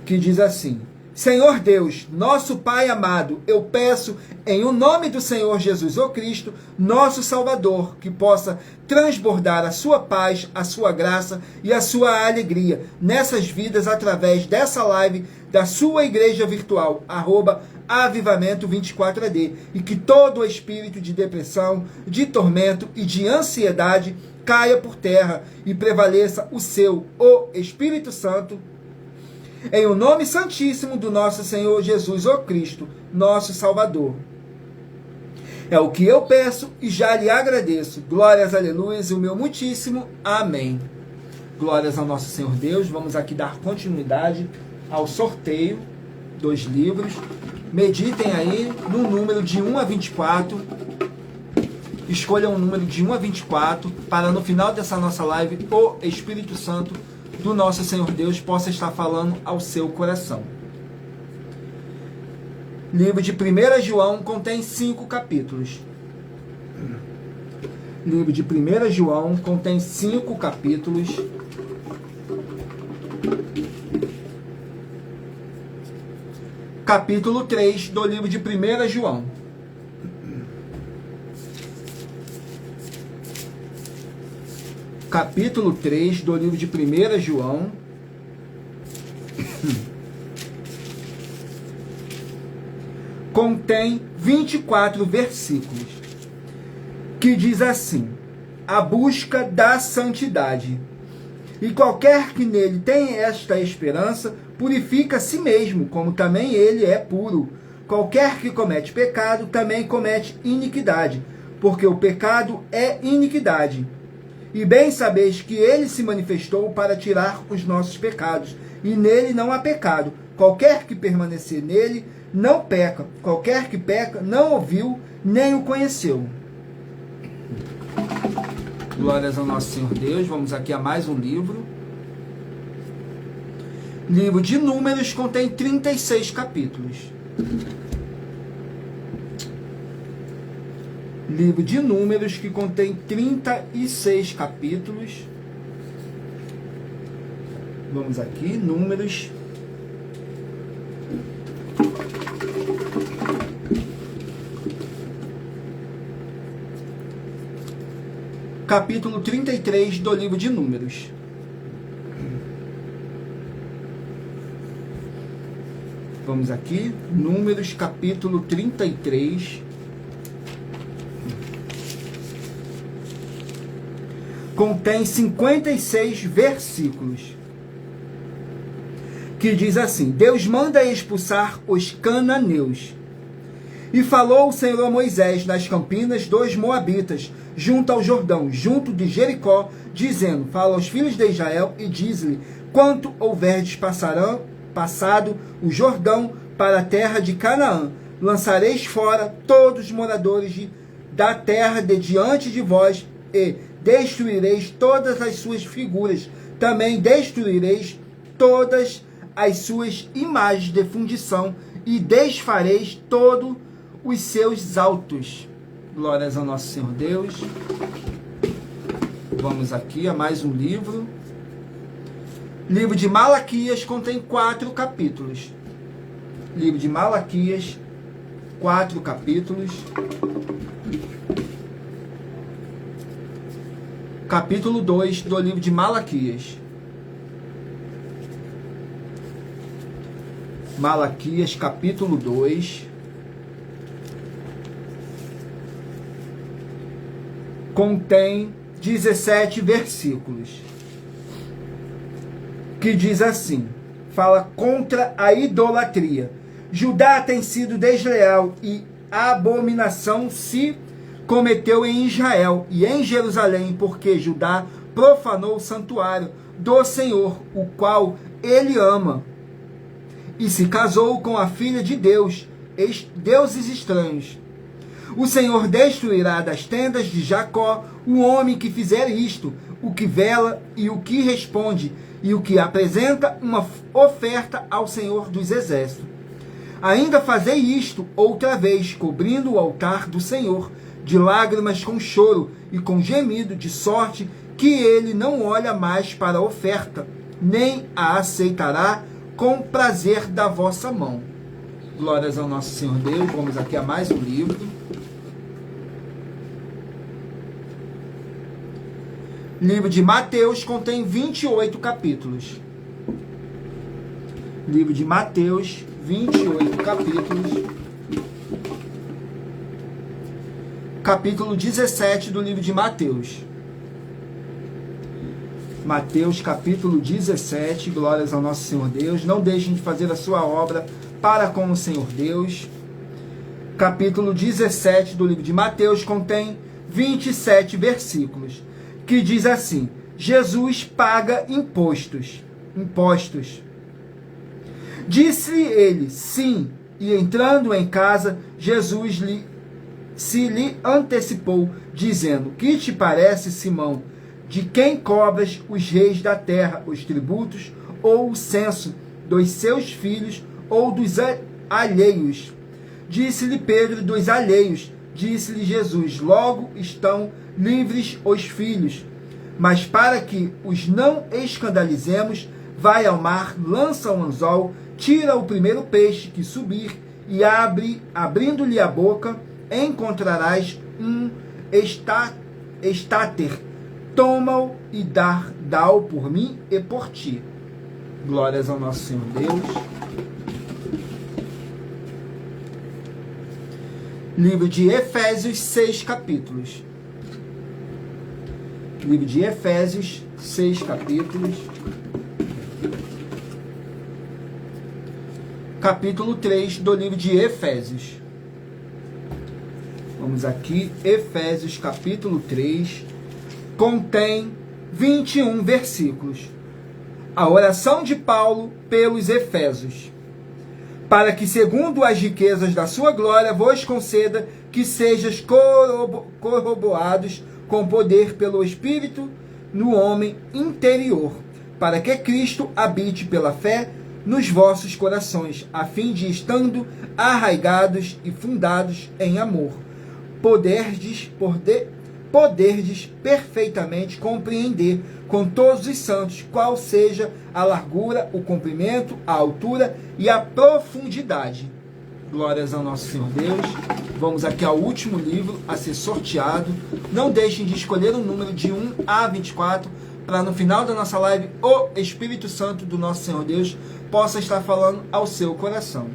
Speaker 1: Que diz assim: Senhor Deus, nosso Pai amado, eu peço em o nome do Senhor Jesus o Cristo, nosso Salvador, que possa transbordar a sua paz, a sua graça e a sua alegria nessas vidas através dessa live da sua igreja virtual, @avivamento24AD, e que todo o espírito de depressão, de tormento e de ansiedade caia por terra e prevaleça o Espírito Santo, em o nome santíssimo do nosso Senhor Jesus o Cristo, nosso Salvador. É o que eu peço e já lhe agradeço. Glórias, aleluias, e o meu muitíssimo amém. Glórias ao nosso Senhor Deus. Vamos aqui dar continuidade ao sorteio dos livros. Meditem aí no número de 1 a 24. Escolham um número de 1 a 24 para no final dessa nossa live o Espírito Santo do nosso Senhor Deus possa estar falando ao seu coração. Livro de 1 João contém 5 capítulos. Livro de 1 João contém 5 capítulos. Capítulo 3 do livro de 1 João. capítulo 3 do livro de 1 João. Contém 24 versículos, que diz assim: a busca da santidade. E qualquer que nele tem esta esperança, purifica a si mesmo, como também ele é puro. Qualquer que comete pecado, também comete iniquidade, porque o pecado é iniquidade. E bem sabeis que ele se manifestou para tirar os nossos pecados, e nele não há pecado. Qualquer que permanecer nele não peca. Qualquer que peca não ouviu, nem o conheceu. Glórias ao nosso Senhor Deus. Vamos aqui a mais um livro. Livro de Números contém 36 capítulos. Livro de Números que contém 36 capítulos. Vamos aqui, Números. Capítulo 33 do livro de Números. Vamos aqui, Números, capítulo 33. Contém 56 versículos. Que diz assim: Deus manda expulsar os cananeus. E falou o Senhor a Moisés nas campinas dos Moabitas, junto ao Jordão, junto de Jericó, dizendo: fala aos filhos de Israel e diz-lhe: quanto houverdes passado o Jordão para a terra de Canaã, lançareis fora todos os moradores da terra de diante de vós, e destruireis todas as suas figuras, também destruireis todas as suas imagens de fundição, e desfareis todos os seus altos. Glórias ao nosso Senhor Deus. Vamos aqui a mais um livro. Livro de Malaquias contém 4 capítulos. Livro de Malaquias, 4 capítulos. Capítulo 2 do livro de Malaquias. Malaquias, capítulo 2. Contém 17 versículos. Que diz assim: fala contra a idolatria. Judá tem sido desleal e abominação se cometeu em Israel e em Jerusalém, porque Judá profanou o santuário do Senhor, o qual ele ama, e se casou com a filha de Deus, deuses estranhos. O Senhor destruirá das tendas de Jacó o homem que fizer isto, o que vela e o que responde, e o que apresenta uma oferta ao Senhor dos Exércitos. Ainda fazei isto outra vez, cobrindo o altar do Senhor de lágrimas com choro e com gemido, de sorte que ele não olha mais para a oferta, nem a aceitará com prazer da vossa mão. Glórias ao nosso Senhor Deus. Vamos aqui a mais um livro. Livro de Mateus contém 28 capítulos. Livro de Mateus, 28 capítulos. Capítulo 17 do livro de Mateus. Mateus, capítulo 17, glórias ao nosso Senhor Deus. Não deixem de fazer a sua obra para com o Senhor Deus. Capítulo 17 do livro de Mateus contém 27 versículos, que diz assim: Jesus paga impostos. Disse-lhe ele, sim, e entrando em casa, Jesus se lhe antecipou, dizendo: que te parece, Simão? De quem cobras os reis da terra os tributos, ou o censo dos seus filhos, ou dos alheios? Disse-lhe Pedro: dos alheios. Disse-lhe Jesus: logo estão livres os filhos. Mas para que os não escandalizemos, vai ao mar, lança um anzol, tira o primeiro peixe que subir, e abrindo-lhe a boca, encontrarás um estáter toma-o e dá-o por mim e por ti. Glórias ao nosso Senhor Deus. Livro de Efésios, 6 capítulos. Livro de Efésios, 6 capítulos. Capítulo 3 do livro de Efésios. Vamos aqui, Efésios capítulo 3, contém 21 versículos. A oração de Paulo pelos Efésios. Para que, segundo as riquezas da sua glória, vos conceda que sejais corroborados com poder pelo Espírito no homem interior, para que Cristo habite pela fé nos vossos corações, a fim de, estando arraigados e fundados em amor, poderdes perfeitamente compreender com todos os santos qual seja a largura, o comprimento, a altura e a profundidade. Glórias ao nosso Senhor Deus. Vamos aqui ao último livro a ser sorteado. Não deixem de escolher um número de 1 a 24, para no final da nossa live, o Espírito Santo do nosso Senhor Deus possa estar falando ao seu coração.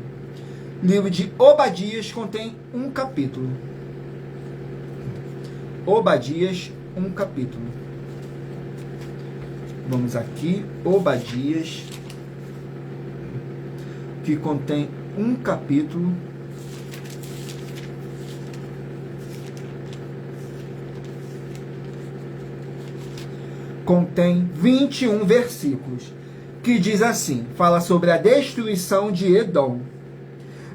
Speaker 1: Livro de Obadias contém um capítulo. Obadias, um capítulo. Vamos aqui, Obadias, que contém um capítulo. Contém 21 versículos, que diz assim, fala sobre a destruição de Edom.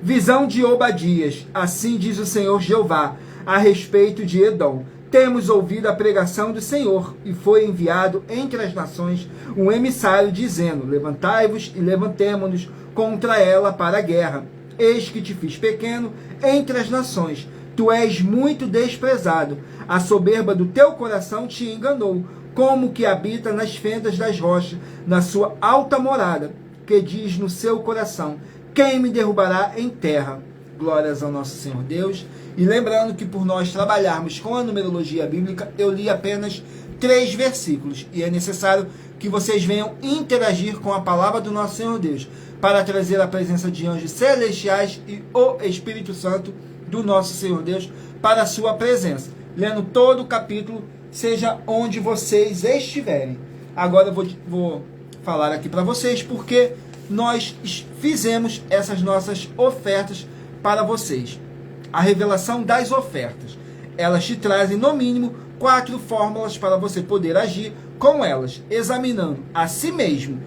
Speaker 1: Visão de Obadias, assim diz o Senhor Jeová, a respeito de Edom. Temos ouvido a pregação do Senhor, e foi enviado entre as nações um emissário, dizendo, levantai-vos e levantemo-nos contra ela para a guerra. Eis que te fiz pequeno entre as nações, tu és muito desprezado, a soberba do teu coração te enganou, como que habita nas fendas das rochas, na sua alta morada, que diz no seu coração, quem me derrubará em terra? Glórias ao nosso Senhor Deus. E lembrando que por nós trabalharmos com a numerologia bíblica, eu li apenas 3 versículos. E é necessário que vocês venham interagir com a palavra do nosso Senhor Deus, para trazer a presença de anjos celestiais e o Espírito Santo do nosso Senhor Deus para a sua presença. Lendo todo o capítulo, seja onde vocês estiverem. Agora eu vou falar aqui para vocês porque nós fizemos essas nossas ofertas para vocês. A revelação das ofertas. Elas te trazem, no mínimo, 4 fórmulas para você poder agir com elas, examinando a si mesmo,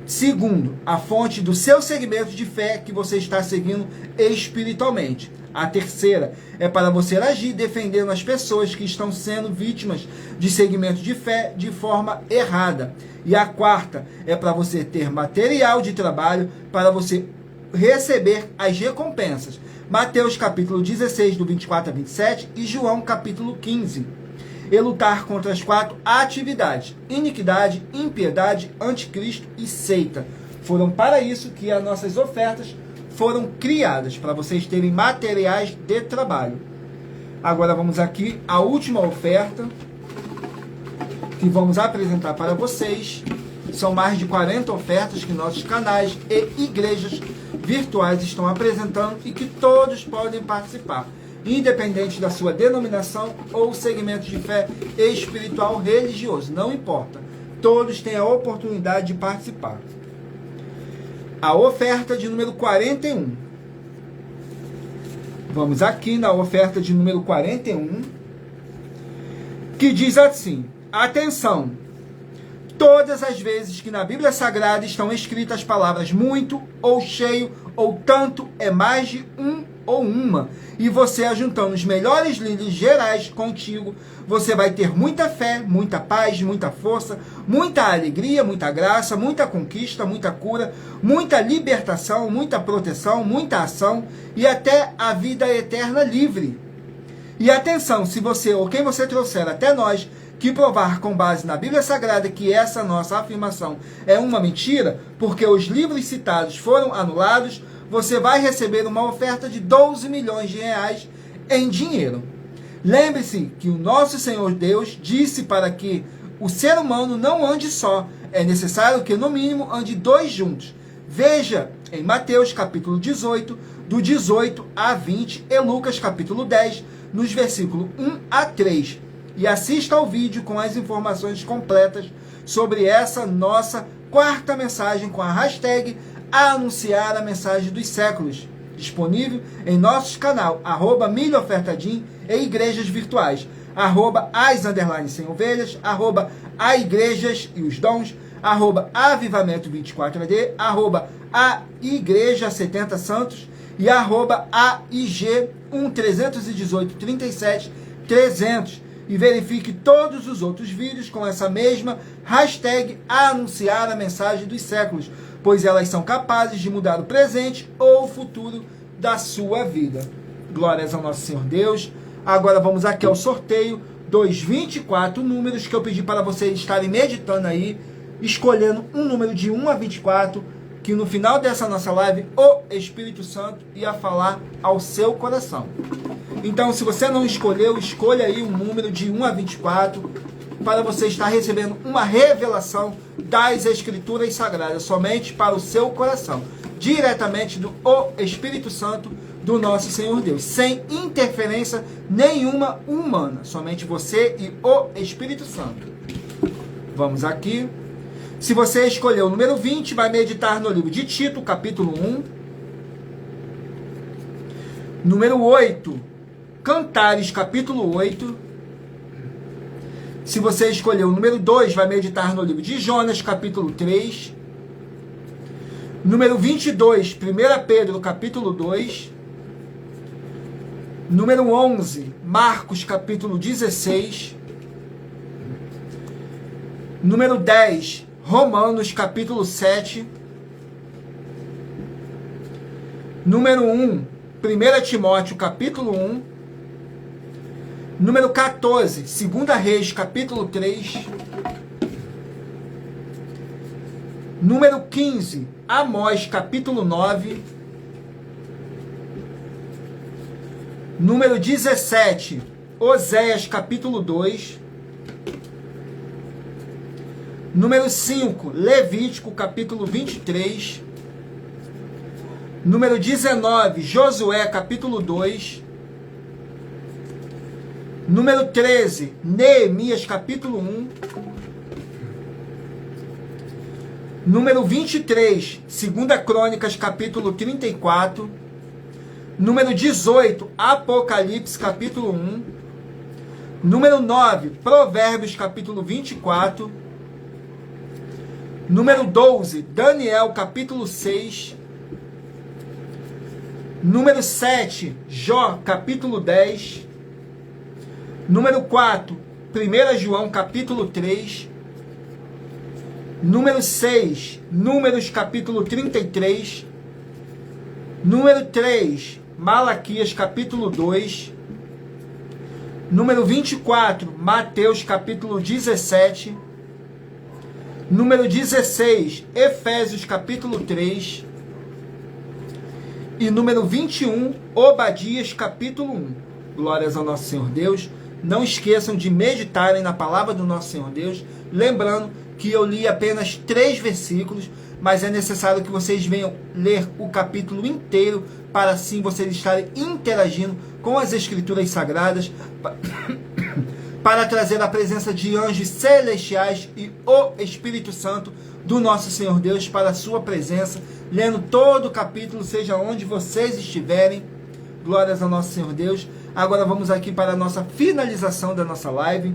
Speaker 1: segundo a fonte do seu segmento de fé que você está seguindo espiritualmente. A terceira é para você agir defendendo as pessoas que estão sendo vítimas de segmento de fé de forma errada. E a quarta é para você ter material de trabalho para você receber as recompensas. Mateus capítulo 16, do 24 a 27 e João capítulo 15. E lutar contra as 4 atividades: iniquidade, impiedade, anticristo e seita. Foram para isso que as nossas ofertas foram criadas, para vocês terem materiais de trabalho. Agora vamos aqui à última oferta que vamos apresentar para vocês. São mais de 40 ofertas que nossos canais e igrejas virtuais estão apresentando e que todos podem participar, independente da sua denominação ou segmento de fé espiritual religioso, não importa. Todos têm a oportunidade de participar. A oferta de número 41. Vamos aqui na oferta de número 41, que diz assim: atenção! Todas as vezes que na Bíblia Sagrada estão escritas as palavras muito, ou cheio, ou tanto, é mais de um ou uma. E você, ajuntando os melhores líderes gerais contigo, você vai ter muita fé, muita paz, muita força, muita alegria, muita graça, muita conquista, muita cura, muita libertação, muita proteção, muita ação e até a vida eterna livre. E atenção, se você ou quem você trouxer até nós que provar com base na Bíblia Sagrada que essa nossa afirmação é uma mentira, porque os livros citados foram anulados, você vai receber uma oferta de 12 milhões de reais em dinheiro. Lembre-se que o nosso Senhor Deus disse para que o ser humano não ande só. É necessário que, no mínimo, ande dois juntos. Veja em Mateus capítulo 18, do 18 a 20, e Lucas capítulo 10, nos versículos 1 a 3. E assista ao vídeo com as informações completas sobre essa nossa quarta mensagem com a hashtag Anunciar a Mensagem dos Séculos, disponível em nosso canal, @milhaofertadim e igrejas virtuais, @as_sem-ovelhas, @aigrejas e os dons, @avivamento24ad, @a igreja 70 santos e @aig 1-318-37-300. E verifique todos os outros vídeos com essa mesma hashtag Anunciar a Mensagem dos Séculos, pois elas são capazes de mudar o presente ou o futuro da sua vida. Glórias ao nosso Senhor Deus. Agora vamos aqui ao sorteio dos 24 números que eu pedi para vocês estarem meditando aí, escolhendo um número de 1 a 24, que no final dessa nossa live o Espírito Santo ia falar ao seu coração. Então, se você não escolheu, escolha aí um número de 1 a 24, para você estar recebendo uma revelação das Escrituras Sagradas, somente para o seu coração, diretamente do Espírito Santo do nosso Senhor Deus, sem interferência nenhuma humana, somente você e o Espírito Santo. Vamos aqui. Se você escolheu o número 20, vai meditar no livro de Tito, capítulo 1. Número 8, Cantares, capítulo 8. Se você escolheu o número 2, vai meditar no livro de Jonas, capítulo 3. Número 22, 1 Pedro, capítulo 2. Número 11, Marcos, capítulo 16. Número 10, Romanos, capítulo 7. Número 1, 1 Timóteo, capítulo 1. Número 14, 2 Reis, capítulo 3. Número 15, Amós, capítulo 9. Número 17, Oséias, capítulo 2. Número 5, Levítico, capítulo 23. Número 19, Josué, capítulo 2. Número 13, Neemias, capítulo 1. Número 23, 2 Crônicas, capítulo 34. Número 18, Apocalipse, capítulo 1. Número 9, Provérbios, capítulo 24. Número 12, Daniel, capítulo 6. Número 7, Jó, capítulo 10. Número 4, 1 João, capítulo 3. Número 6, Números, capítulo 33. Número 3, Malaquias, capítulo 2. Número 24, Mateus, capítulo 17. Número 16, Efésios, capítulo 3. E número 21, Obadias, capítulo 1. Glórias ao nosso Senhor Deus. Não esqueçam de meditarem na palavra do nosso Senhor Deus. Lembrando que eu li apenas 3 versículos, mas é necessário que vocês venham ler o capítulo inteiro, para assim vocês estarem interagindo com as Escrituras Sagradas, para trazer a presença de anjos celestiais e o Espírito Santo do nosso Senhor Deus para a sua presença, lendo todo o capítulo, seja onde vocês estiverem. Glórias ao nosso Senhor Deus. Agora vamos aqui para a nossa finalização da nossa live.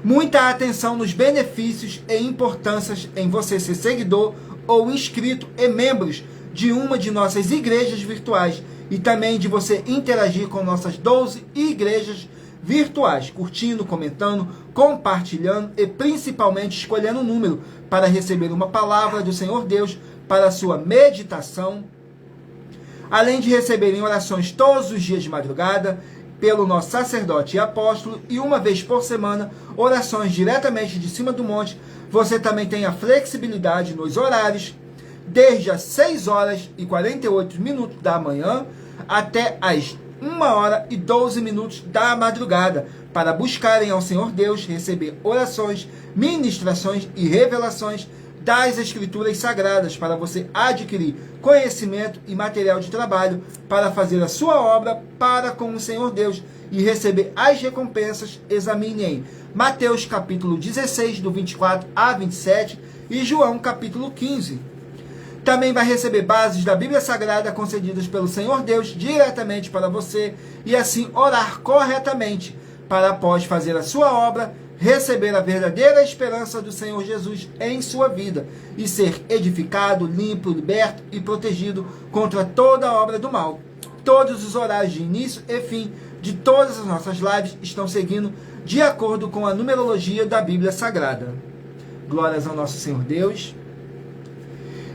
Speaker 1: Muita atenção nos benefícios e importâncias em você ser seguidor ou inscrito e membros de uma de nossas igrejas virtuais, e também de você interagir com nossas 12 igrejas virtuais, curtindo, comentando, compartilhando e principalmente escolhendo um número para receber uma palavra do Senhor Deus para a sua meditação, além de receberem orações todos os dias de madrugada pelo nosso sacerdote e apóstolo, e uma vez por semana, orações diretamente de cima do monte. Você também tem a flexibilidade nos horários, desde as 6 horas e 48 minutos da manhã até as 1h12 da madrugada, para buscarem ao Senhor Deus, receber orações, ministrações e revelações das Escrituras Sagradas, para você adquirir conhecimento e material de trabalho para fazer a sua obra para com o Senhor Deus e receber as recompensas. Examine em Mateus capítulo 16, do 24 a 27 e João capítulo 15. Também vai receber bases da Bíblia Sagrada concedidas pelo Senhor Deus diretamente para você e assim orar corretamente para, após fazer a sua obra, receber a verdadeira esperança do Senhor Jesus em sua vida e ser edificado, limpo, liberto e protegido contra toda a obra do mal. Todos os horários de início e fim de todas as nossas lives estão seguindo de acordo com a numerologia da Bíblia Sagrada. Glórias ao nosso Senhor Deus.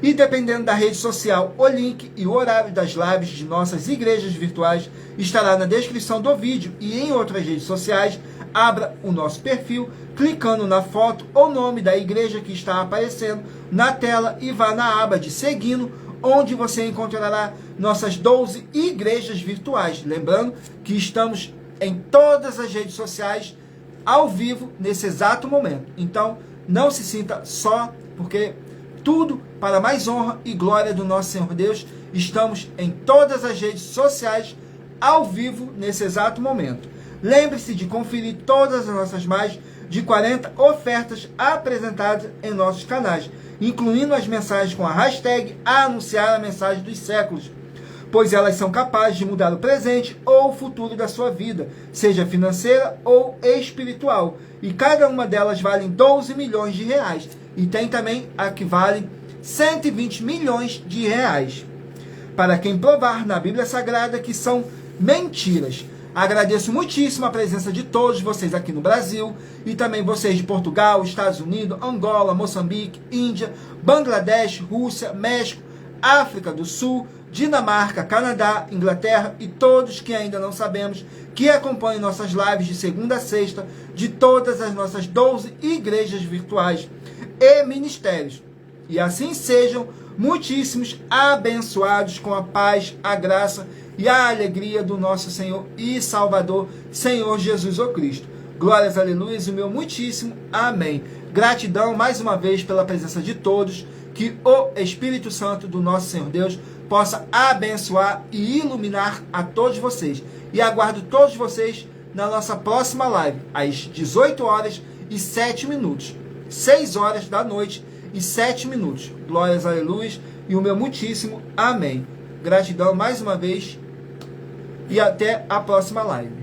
Speaker 1: E dependendo da rede social, o link e o horário das lives de nossas igrejas virtuais estará na descrição do vídeo e em outras redes sociais. Abra o nosso perfil, clicando na foto ou nome da igreja que está aparecendo na tela e vá na aba de Seguindo, onde você encontrará nossas 12 igrejas virtuais. Lembrando que estamos em todas as redes sociais ao vivo nesse exato momento. Então, não se sinta só, porque tudo para mais honra e glória do nosso Senhor Deus. Estamos em todas as redes sociais ao vivo nesse exato momento. Lembre-se de conferir todas as nossas mais de 40 ofertas apresentadas em nossos canais, incluindo as mensagens com a hashtag Anunciar a Mensagem dos Séculos, pois elas são capazes de mudar o presente ou o futuro da sua vida, seja financeira ou espiritual, e cada uma delas vale 12 milhões de reais, e tem também a que vale 120 milhões de reais. Para quem provar na Bíblia Sagrada que são mentiras. Agradeço muitíssimo a presença de todos vocês aqui no Brasil e também vocês de Portugal, Estados Unidos, Angola, Moçambique, Índia, Bangladesh, Rússia, México, África do Sul, Dinamarca, Canadá, Inglaterra e todos que ainda não sabemos que acompanham nossas lives de segunda a sexta de todas as nossas 12 igrejas virtuais e ministérios. E assim sejam muitíssimos abençoados com a paz, a graça e a alegria do nosso Senhor e Salvador, Senhor Jesus o Cristo. Glórias, aleluias, e o meu muitíssimo amém. Gratidão mais uma vez pela presença de todos, que o Espírito Santo do nosso Senhor Deus possa abençoar e iluminar a todos vocês. E aguardo todos vocês na nossa próxima live, às 18h07, 6 horas da noite e 7 minutos. Glórias, aleluias, e o meu muitíssimo amém. Gratidão mais uma vez e até a próxima live.